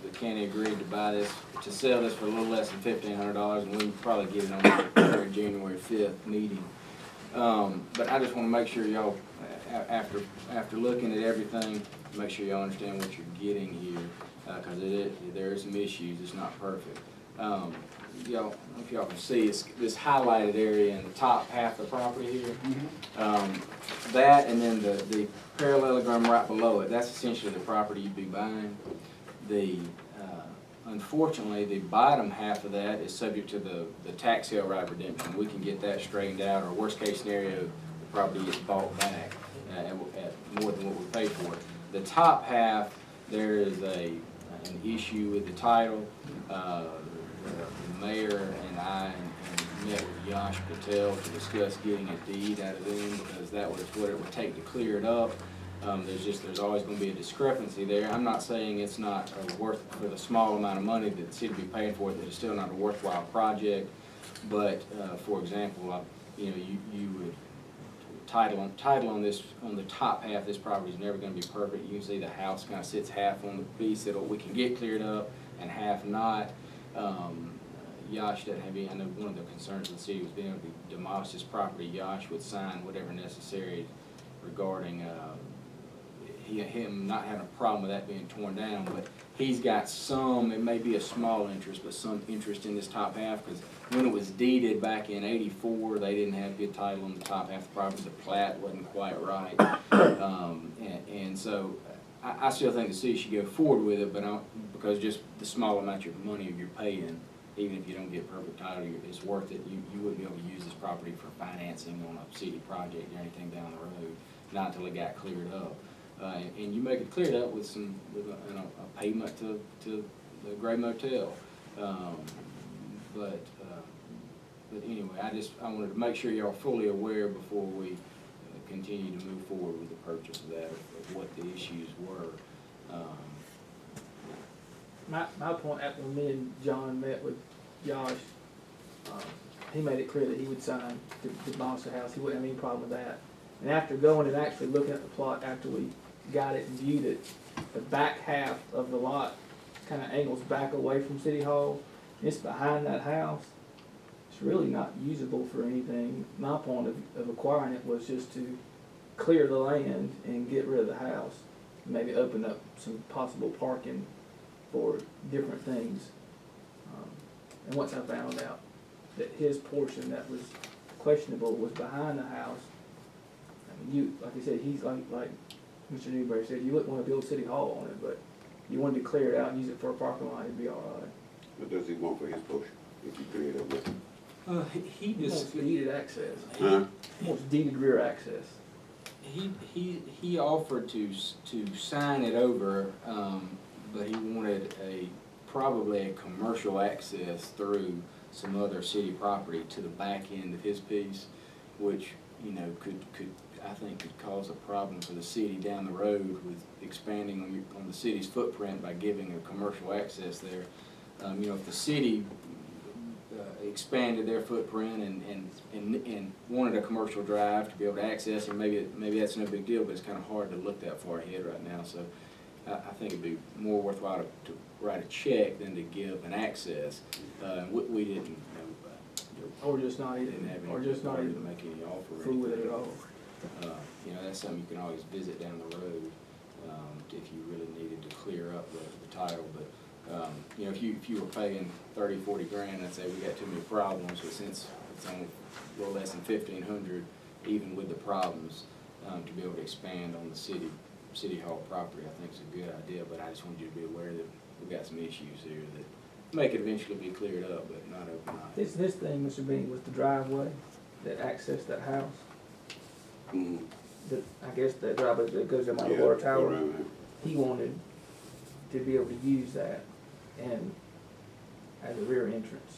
the county agreed to buy this, to sell this for a little less than $1,500, and we can probably get it on the January 5th meeting. But I just wanna make sure y'all, after looking at everything, make sure y'all understand what you're getting here, cause there are some issues, it's not perfect. Y'all, if y'all can see, it's this highlighted area in the top half of the property here. That and then the parallelogram right below it, that's essentially the property you'd be buying. Unfortunately, the bottom half of that is subject to the tax sale right redemption. We can get that straightened out, or worst case scenario, the property gets bought back at more than what we paid for it. The top half, there is an issue with the title. The mayor and I met with Yash Patel to discuss getting a deed out of them, because that was what it would take to clear it up. There's always gonna be a discrepancy there. I'm not saying it's not worth, for the small amount of money that the city would be paying for it, that it's still not a worthwhile project. But, for example, you would title on this, on the top half of this property is never gonna be perfect. You can see the house kinda sits half on the piece that we can get cleared up and half not. Yash doesn't have any, I know one of the concerns of the city was being able to demolish this property. Yash would sign whatever necessary regarding, him not having a problem with that being torn down, but he's got some, it may be a small interest, but some interest in this top half, because when it was deeded back in '84, they didn't have good title on the top half of the property. The plat wasn't quite right. And so I still think the city should go forward with it, but because just the small amount of money you're paying, even if you don't get perfect title, it's worth it. You wouldn't be able to use this property for financing on a city project or anything down the road, not until it got cleared up. And you make it cleared up with a payment to the Gray Motel. But anyway, I wanted to make sure y'all are fully aware before we continue to move forward with the purchase of that, of what the issues were. My point, after me and John met with Josh, he made it clear that he would sign to demolish the house. He wouldn't have any problem with that. And after going and actually looking at the plot after we got it and viewed it, the back half of the lot kind of angles back away from City Hall. It's behind that house. It's really not usable for anything. My point of acquiring it was just to clear the land and get rid of the house. Maybe open up some possible parking for different things. And once I found out that his portion that was questionable was behind the house, I mean, like I said, he's like Mr. Newberry said, you wouldn't want to build City Hall on it, but you wanted to clear it out and use it for a parking lot, it'd be all right. What does he want for his portion, if you clear it up with him? He He wants just, deeded access. Huh? He wants deeded rear access. he offered to sign it over, but he wanted probably a commercial access through some other city property to the back end of his piece, which, could I think could cause a problem for the city down the road with expanding on the city's footprint by giving a commercial access there. If the city expanded their footprint and wanted a commercial drive to be able to access, and maybe that's no big deal, but it's kind of hard to look that far ahead right now. So I think it'd be more worthwhile to write a check than to give an access. We didn't, Or just not didn't even, have any or just not authority even to make any offer or fool with it anything. at all. That's something you can always visit down the road, if you really needed to clear up the title. But, if you were paying 30, 40 grand, I'd say we got too many problems, but since it's only a little less than 1,500, even with the problems, to be able to expand on the city hall property, I think is a good idea. But I just wanted you to be aware that we've got some issues here that may could eventually be cleared up, but not overnight. This thing, Mr. Bean, was the driveway that accessed that house. Mm-hmm. I guess that driveway that goes down by the Yeah, water go tower. around there. He wanted to be able to use that and as a rear entrance.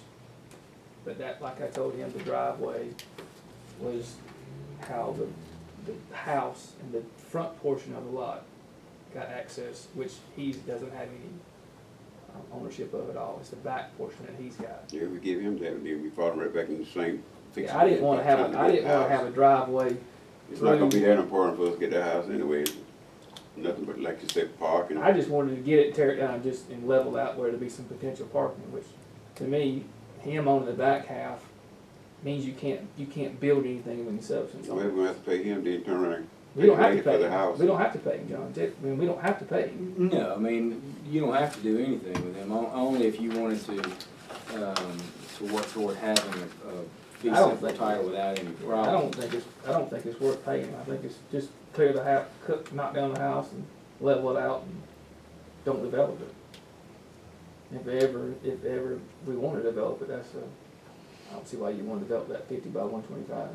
But that, like I told him, the driveway was how the house and the front portion of the lot got access, which he doesn't have any ownership of at all. It's the back portion that he's got. Yeah, we give him that, and then we fall right back in the same. Yeah, I didn't want to have a driveway. It's not gonna be that important for us to get that house anyway. nothing but, like you said, parking. I just wanted to get it, tear it down, just and level out where there'd be some potential parking, which, to me, him owning the back half means you can't build anything of any substance So on we're it. gonna have to pay him, then turn around. We don't have to for pay the him. house. We don't have to pay him, John. I mean, we don't have to pay him. No, I mean, you don't have to do anything with them, only if you wanted to work toward having a fee I don't simple think- title without any I problem. don't think it's worth paying him. I think it's just clear the house, knock down the house and level it out and don't develop it. If ever we want to develop it, I don't see why you want to develop that 50 by 125.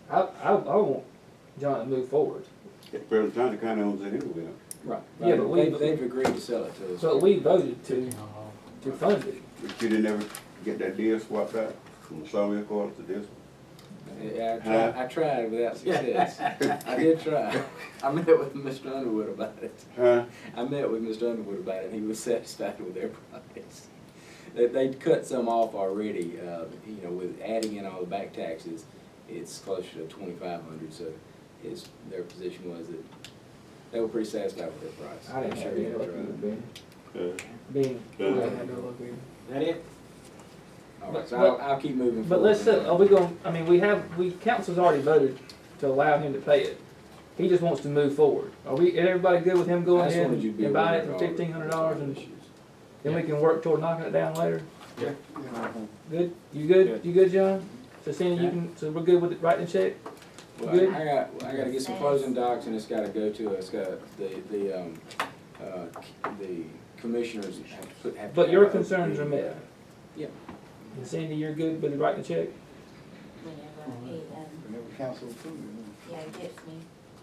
I want John to move forward, At present time, the county owns it anyway. Right. Yeah, but They've agreed to sell it to us. but we voted to fund it. But you didn't ever get that deal swapped out from the Sawmill Quarter to this one? Yeah, I tried without success. I did try. I met with Mr. Underwood about it. Huh? I met with Mr. Underwood about it, and he was satisfied with their price. They'd cut some off already, with adding in all the back taxes, it's closer to 2,500, so their position was that they were pretty satisfied with their price. I didn't I'm have sure any they luck tried. with it, being, I didn't have no luck with it. That it? All right, so But- I'll keep moving forward. But let's say, are we going, I mean, council's already voted to allow him to pay it. He just wants to move forward. Everybody good with him going I just ahead wanted you to be and buying it aware for of all the $1,500 and issues. then we can work toward knocking it down later? Yeah. Good? You good? Good. You good, John? So Cindy, so we're good with it, writing the check? Well, Good. I gotta get some closing docs, and it's gotta go to, it's got, the commissioners have to put, have to. But your have a- concerns are met. Yeah. And Cindy, you're good with writing the check? Whenever he, Whenever council approves it. yeah, gets me.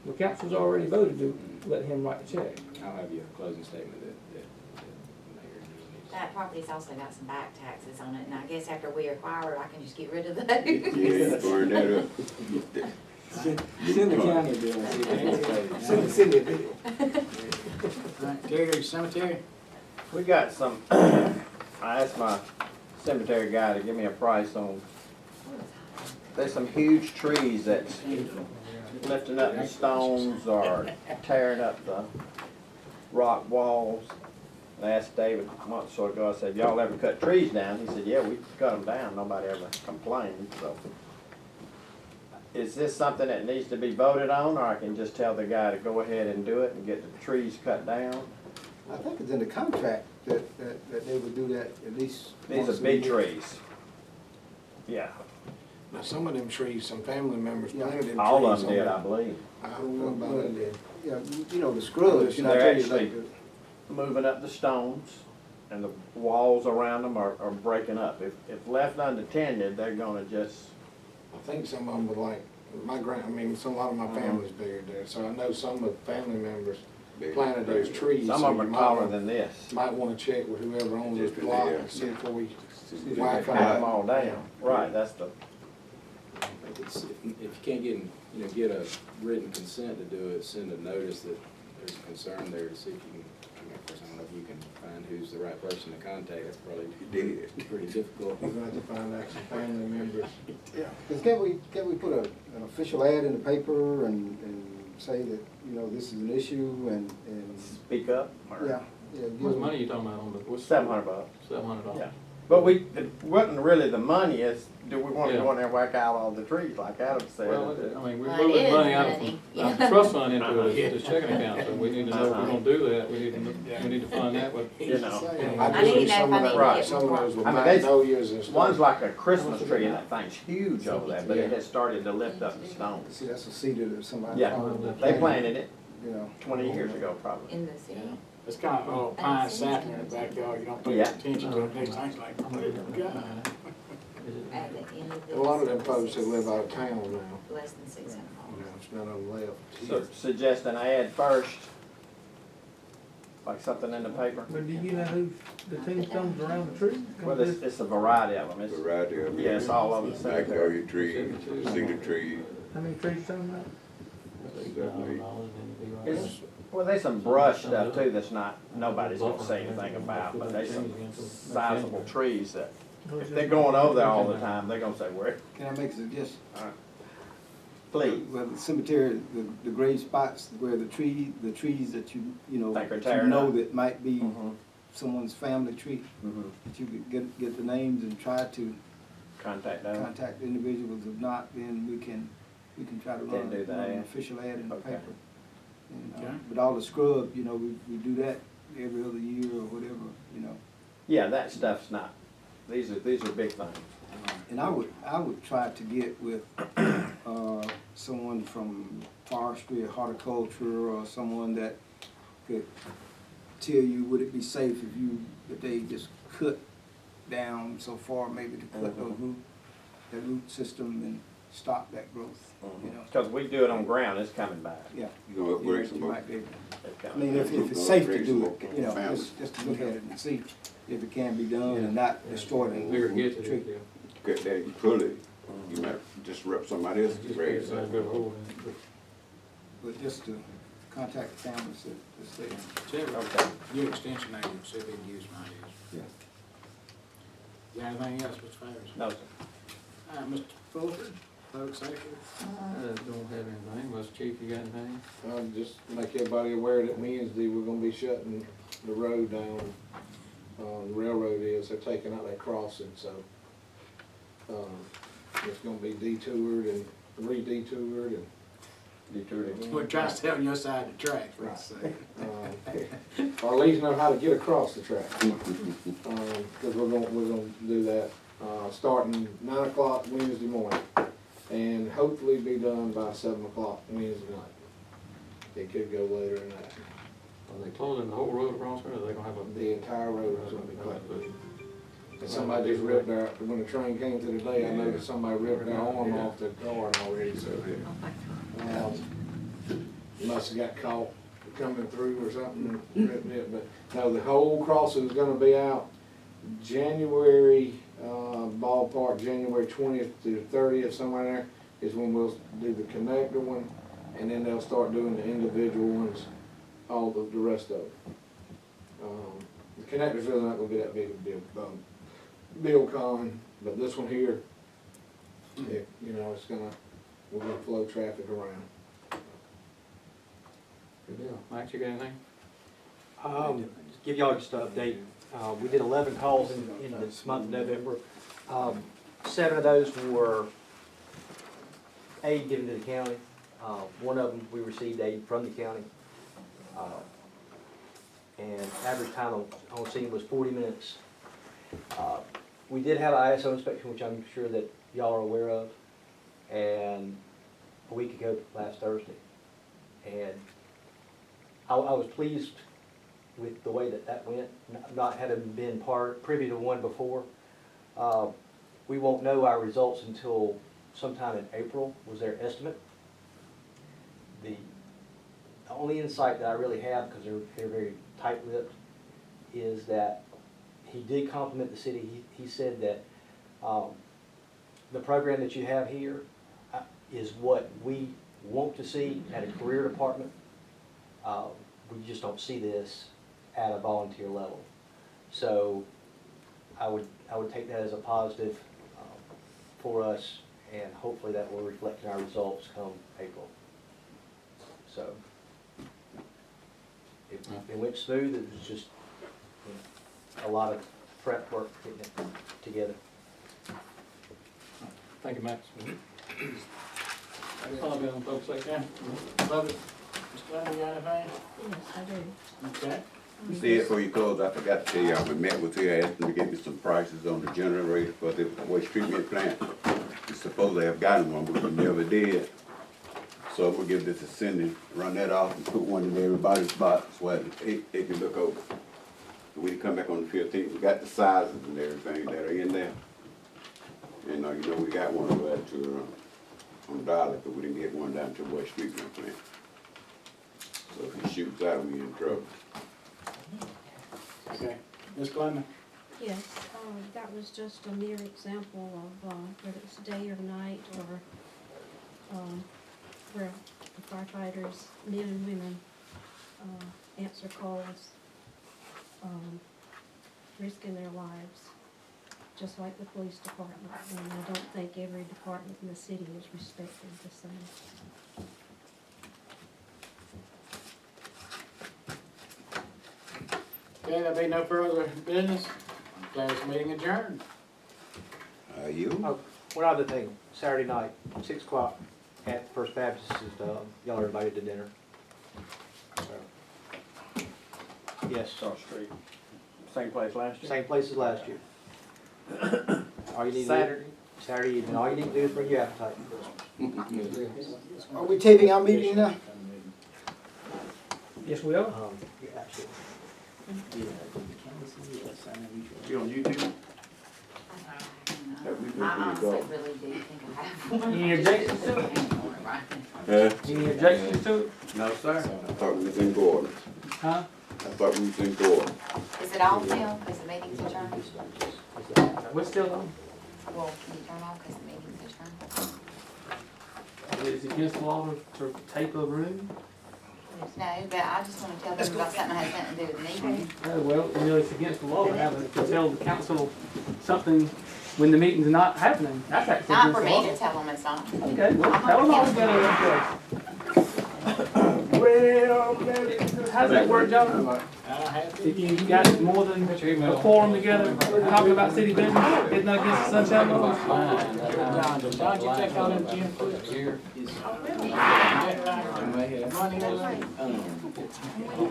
Well, council's already voted to let him write the check. I'll have you a closing statement that the mayor needs. That property's also got some back taxes on it, and I guess after we acquire it, I can just get rid of those. Yeah, burn that up. Send the county bill and see if they can pay. Send it, video. Alright, Terry, cemetery? We got some, I asked my cemetery guy to give me a price on, there's some huge trees that's lifting up the stones or tearing up the rock walls. I asked David a month or so ago, I said, y'all ever cut trees down? He said, yeah, we cut them down, nobody ever complained, so. Is this something that needs to be voted on, or I can just tell the guy to go ahead and do it and get the trees cut down? I think it's in the contract that they would do that at least. These once are a big year. trees. Yeah, Now, some of them trees, some family members planted them trees. all of them on did, the- I believe. I don't know about it. Yeah, you know, the scrubs, you know, I They're tell you, like, actually moving up the stones, and the walls around them are breaking up. If left unattended, they're gonna just, I think some of them were like, a lot of my family's buried there, so I know some of the family members planted those trees. some so of them you are might taller wanna- than this. Might wanna check with whoever owns those Just plots, there. see before we Just whack Cut them all down, right, that's the, If you can't get a written consent to do it, send a notice that there's a concern there to see if you can, of course, I don't know if you can find who's the right person to contact, that's probably pretty difficult. We're gonna have to find out some family members. Cause can't we put an official ad in the paper and say that, you know, this is an issue and, speak up. or- yeah. Yeah, give What's them- money you talking about on the, what's? $700. $700. Yeah. But it wasn't really the money, it's, do we wanna Yeah. go in there and whack out all the trees, like Adam said? Well, I mean, we're Well, it moving is money out of money. the trust fund into this checking account, so we need to know if we're gonna do that, we need to fund that with. You know. I just need see to know some if I of need that- to Right. get Some of more. those with I mean, they- magnolias and stuff. One's like a Christmas tree, and that thing's huge over there, but it has started to lift up the stones. See, that's a cedar that somebody. Yeah, they planted it You know. 20 years ago, probably. In the city. It's kind of all pine sapling in the backyard, you don't pay Yeah. attention to it, next thing's like, oh my God. At the end of this. A lot of them folks that live out of town now, Less than 600 you know, homes. there's none of them left. So suggest an ad first, like something in the paper. But do you know who the tombstones around the tree? Well, it's a variety of them. It's, Variety of them. yeah, it's all over the cemetery. Magnolia tree, cedar tree. How many trees you talking about? It's, well, there's some brush stuff too that's not, nobody's gonna say anything about, but there's some sizable trees that, if they're going over there all the time, they're gonna say, where? Can I make a suggestion? Please. Well, the cemetery, the grave spots where the trees that you know, Think are that tearing you know up. that might be Mhm. someone's family tree, Mhm. that you could get the names and try to Contact them. contact the individuals. If not, then we can try to Can run do the an ad. official ad in the Okay. paper. And, Okay. but all the scrub, you know, we do that every other year or whatever, you know. Yeah, that stuff's not, these are big things. And I would try to get with, someone from forestry or horticulture or someone that could tell you, would it be safe if they just cut down so far, maybe to cut that root system and stop that growth, you know? Because we do it on ground, it's coming back. Yeah. You gonna upgrade You some more? might be able to- It's I coming mean, back. if it's safe to do it, Upgrade you know, some more just to look at it and see if it can be done and not destroy the Bigger gets it, tree. yeah. Cut that, you pull it, you might disrupt somebody else's grave. Just a good hole in it. But just to contact the families that's there. Check Okay. your extension agent, see if they can use my use. Yeah. Is there anything else, Mr. Favors? No, sir. Mr. Fulford, public safety? I don't have anything, unless Chief, you got anything? Just make everybody aware that Wednesday, we're gonna be shutting the road down, the railroad is, they're taking out that crossing, so, it's gonna be detoured and re-detoured and, We're trying to stay on your side of the track, let's say. or at least know how to get across the track. Cause we're gonna do that, starting 9 o'clock Wednesday morning, and hopefully be done by 7 o'clock Wednesday night. It could go later than that. Are they closing the whole road across there, or are they gonna have a? The entire road is gonna be closed. And somebody just ripped their, when the train came through today, I noticed somebody ripped their arm off the guard already, so. Must have got caught coming through or something and ripped it, but no, the whole crossing is gonna be out January, ballpark, January 20th to 30th, somewhere there, is when we'll do the connector one, and then they'll start doing the individual ones, all the rest of it. The connector's really not gonna be that big of a deal con, but this one here, you know, we're gonna flow traffic around. Good deal. Max, you got anything? Just give y'all just an update. We did 11 calls in this month of November. 7 of those were aid given to the county. One of them, we received aid from the county. And average time on scene was 40 minutes. We did have an ISO inspection, which I'm sure that y'all are aware of, and a week ago, last Thursday. And I was pleased with the way that went, not having been privy to one before. We won't know our results until sometime in April, was their estimate. The only insight that I really have, because they're very tight-lipped, is that he did compliment the city. He said that the program that you have here is what we want to see at a career department. We just don't see this at a volunteer level. So I would take that as a positive for us, and hopefully that will reflect in our results come April. So it went smooth. It was just a lot of prep work getting it together. Thank you, Max. That's all I've got on folks like that. Public, Mr. Clement, you got anything? Yes, I do. Okay. See it before you close, I forgot to tell y'all, we met with you, asked them to get me some prices on the generator for the waste treatment plant. We supposedly have gotten one, but we never did. So we'll give this to Cindy, run that off and put one in everybody's box, so it can look over. So we can come back on the 15th, we got the sizes and everything that are in there. And, you know, we got one over there to, on Dolly, but we didn't get one down to the waste treatment plant. So if he shoots out, we in trouble. Okay. Ms. Clement? Yes, that was just a mere example of whether it's day or night, or where the firefighters, men and women, answer calls, risking their lives. just like the police department, and I don't think every department in the city is respected the same. Okay, there'll be no further business. Declare this meeting adjourned. You? Oh, one other thing, Saturday night, 6 o'clock at First Baptist, y'all are invited to dinner. So, yes, South Street, same place last year? same place as last year. All you need to do, Saturday. Saturday evening, all you need to do is bring your appetite. Are we taping our meeting now? Yes, we are. Yeah, absolutely. You on YouTube? I honestly really do think I have one. Any objections to it? Huh? Any objections to it? No, sir. I thought we was in Gordon. Huh? I thought we was in Gordon. Is it all film, cause the meeting's adjourned? We're still on. Well, can you turn off, cause the meeting's adjourned? Is it against the law to tape a room? No, but I just wanna tell them about something that has nothing to do with the meeting. Oh, well, you know, it's against the law to have to tell the council something when the meeting's not happening. That's actually Not against for the me law. to tell them it's not. Okay, well, tell them all together. Well, how's that work, John? If you got more than a quorum together, talking about city business, isn't that against the sunshine law? John, you take all them Jim clips here?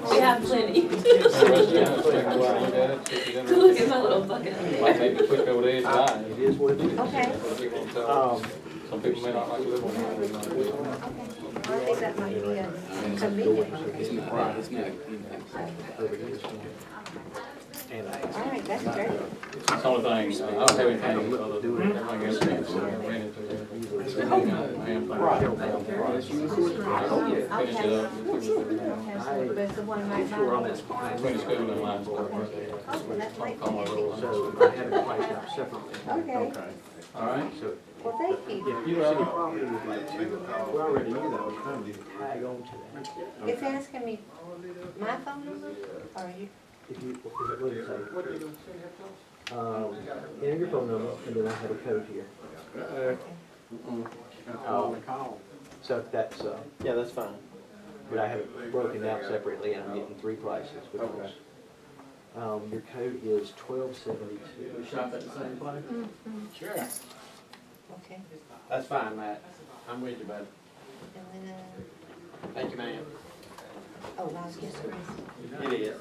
We have plenty. Look at my little bucket. Might maybe quick over there tonight. It is what it is. Okay. Some people may not like to live on that. I think that might be a convenient. It's not, it's not. All right, that's great. That's the only thing, I don't have anything other than everything else that's ran into there. Finish it up. But the one right by. Finish school and line stuff. Oh, well, that might Call my be. roll. So I have it priced out separately. Okay. All right. So Well, thank you. if your city property was like, we already knew that was coming, tag on to that. It's asking me my phone number, or you? If you, what did it say? Enter your phone number, and then I have a code here. So if that's, Yeah, that's fine. but I have it broken out separately, and I'm getting 3 prices. Because, your code is 1272. We shop at the same place? Sure. Okay. That's fine, Matt. I'm with you, bud. And then, Thank you, ma'am. oh, I was just, It is.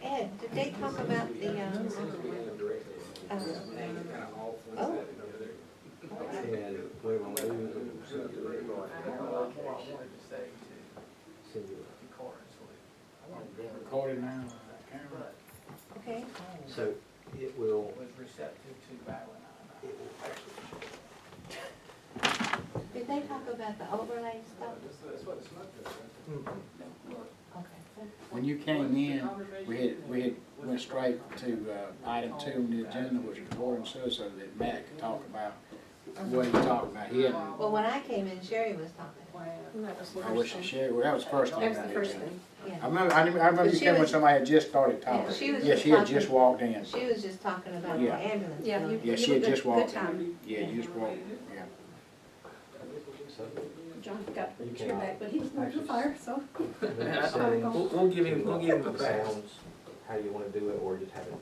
Ed, did they talk about the, oh. And what we're gonna do is send you Recorded now, camera. Okay. So it will, Was receptive to battling. Did they talk about the overlay stuff? Okay. When you came in, we had went straight to, item 2 on the agenda, which was water and sewer, so that Matt could talk about what he talked about. He hadn't, Well, when I came in, Sherry was talking. I wish he shared, well, that was the first thing. That was the first thing, yeah. I remember But you she came when was- somebody had just started Yeah, talking. she was Yeah, just she had talking- just walked in. She was just talking about the Yeah. ambulance. Yeah, bill. Yeah, she had just walked Good time. in. Yeah, you just walked, yeah. John got the chair back, but he's not the fire, so. settings, We'll give him the back. sounds, how you wanna do it, or just have it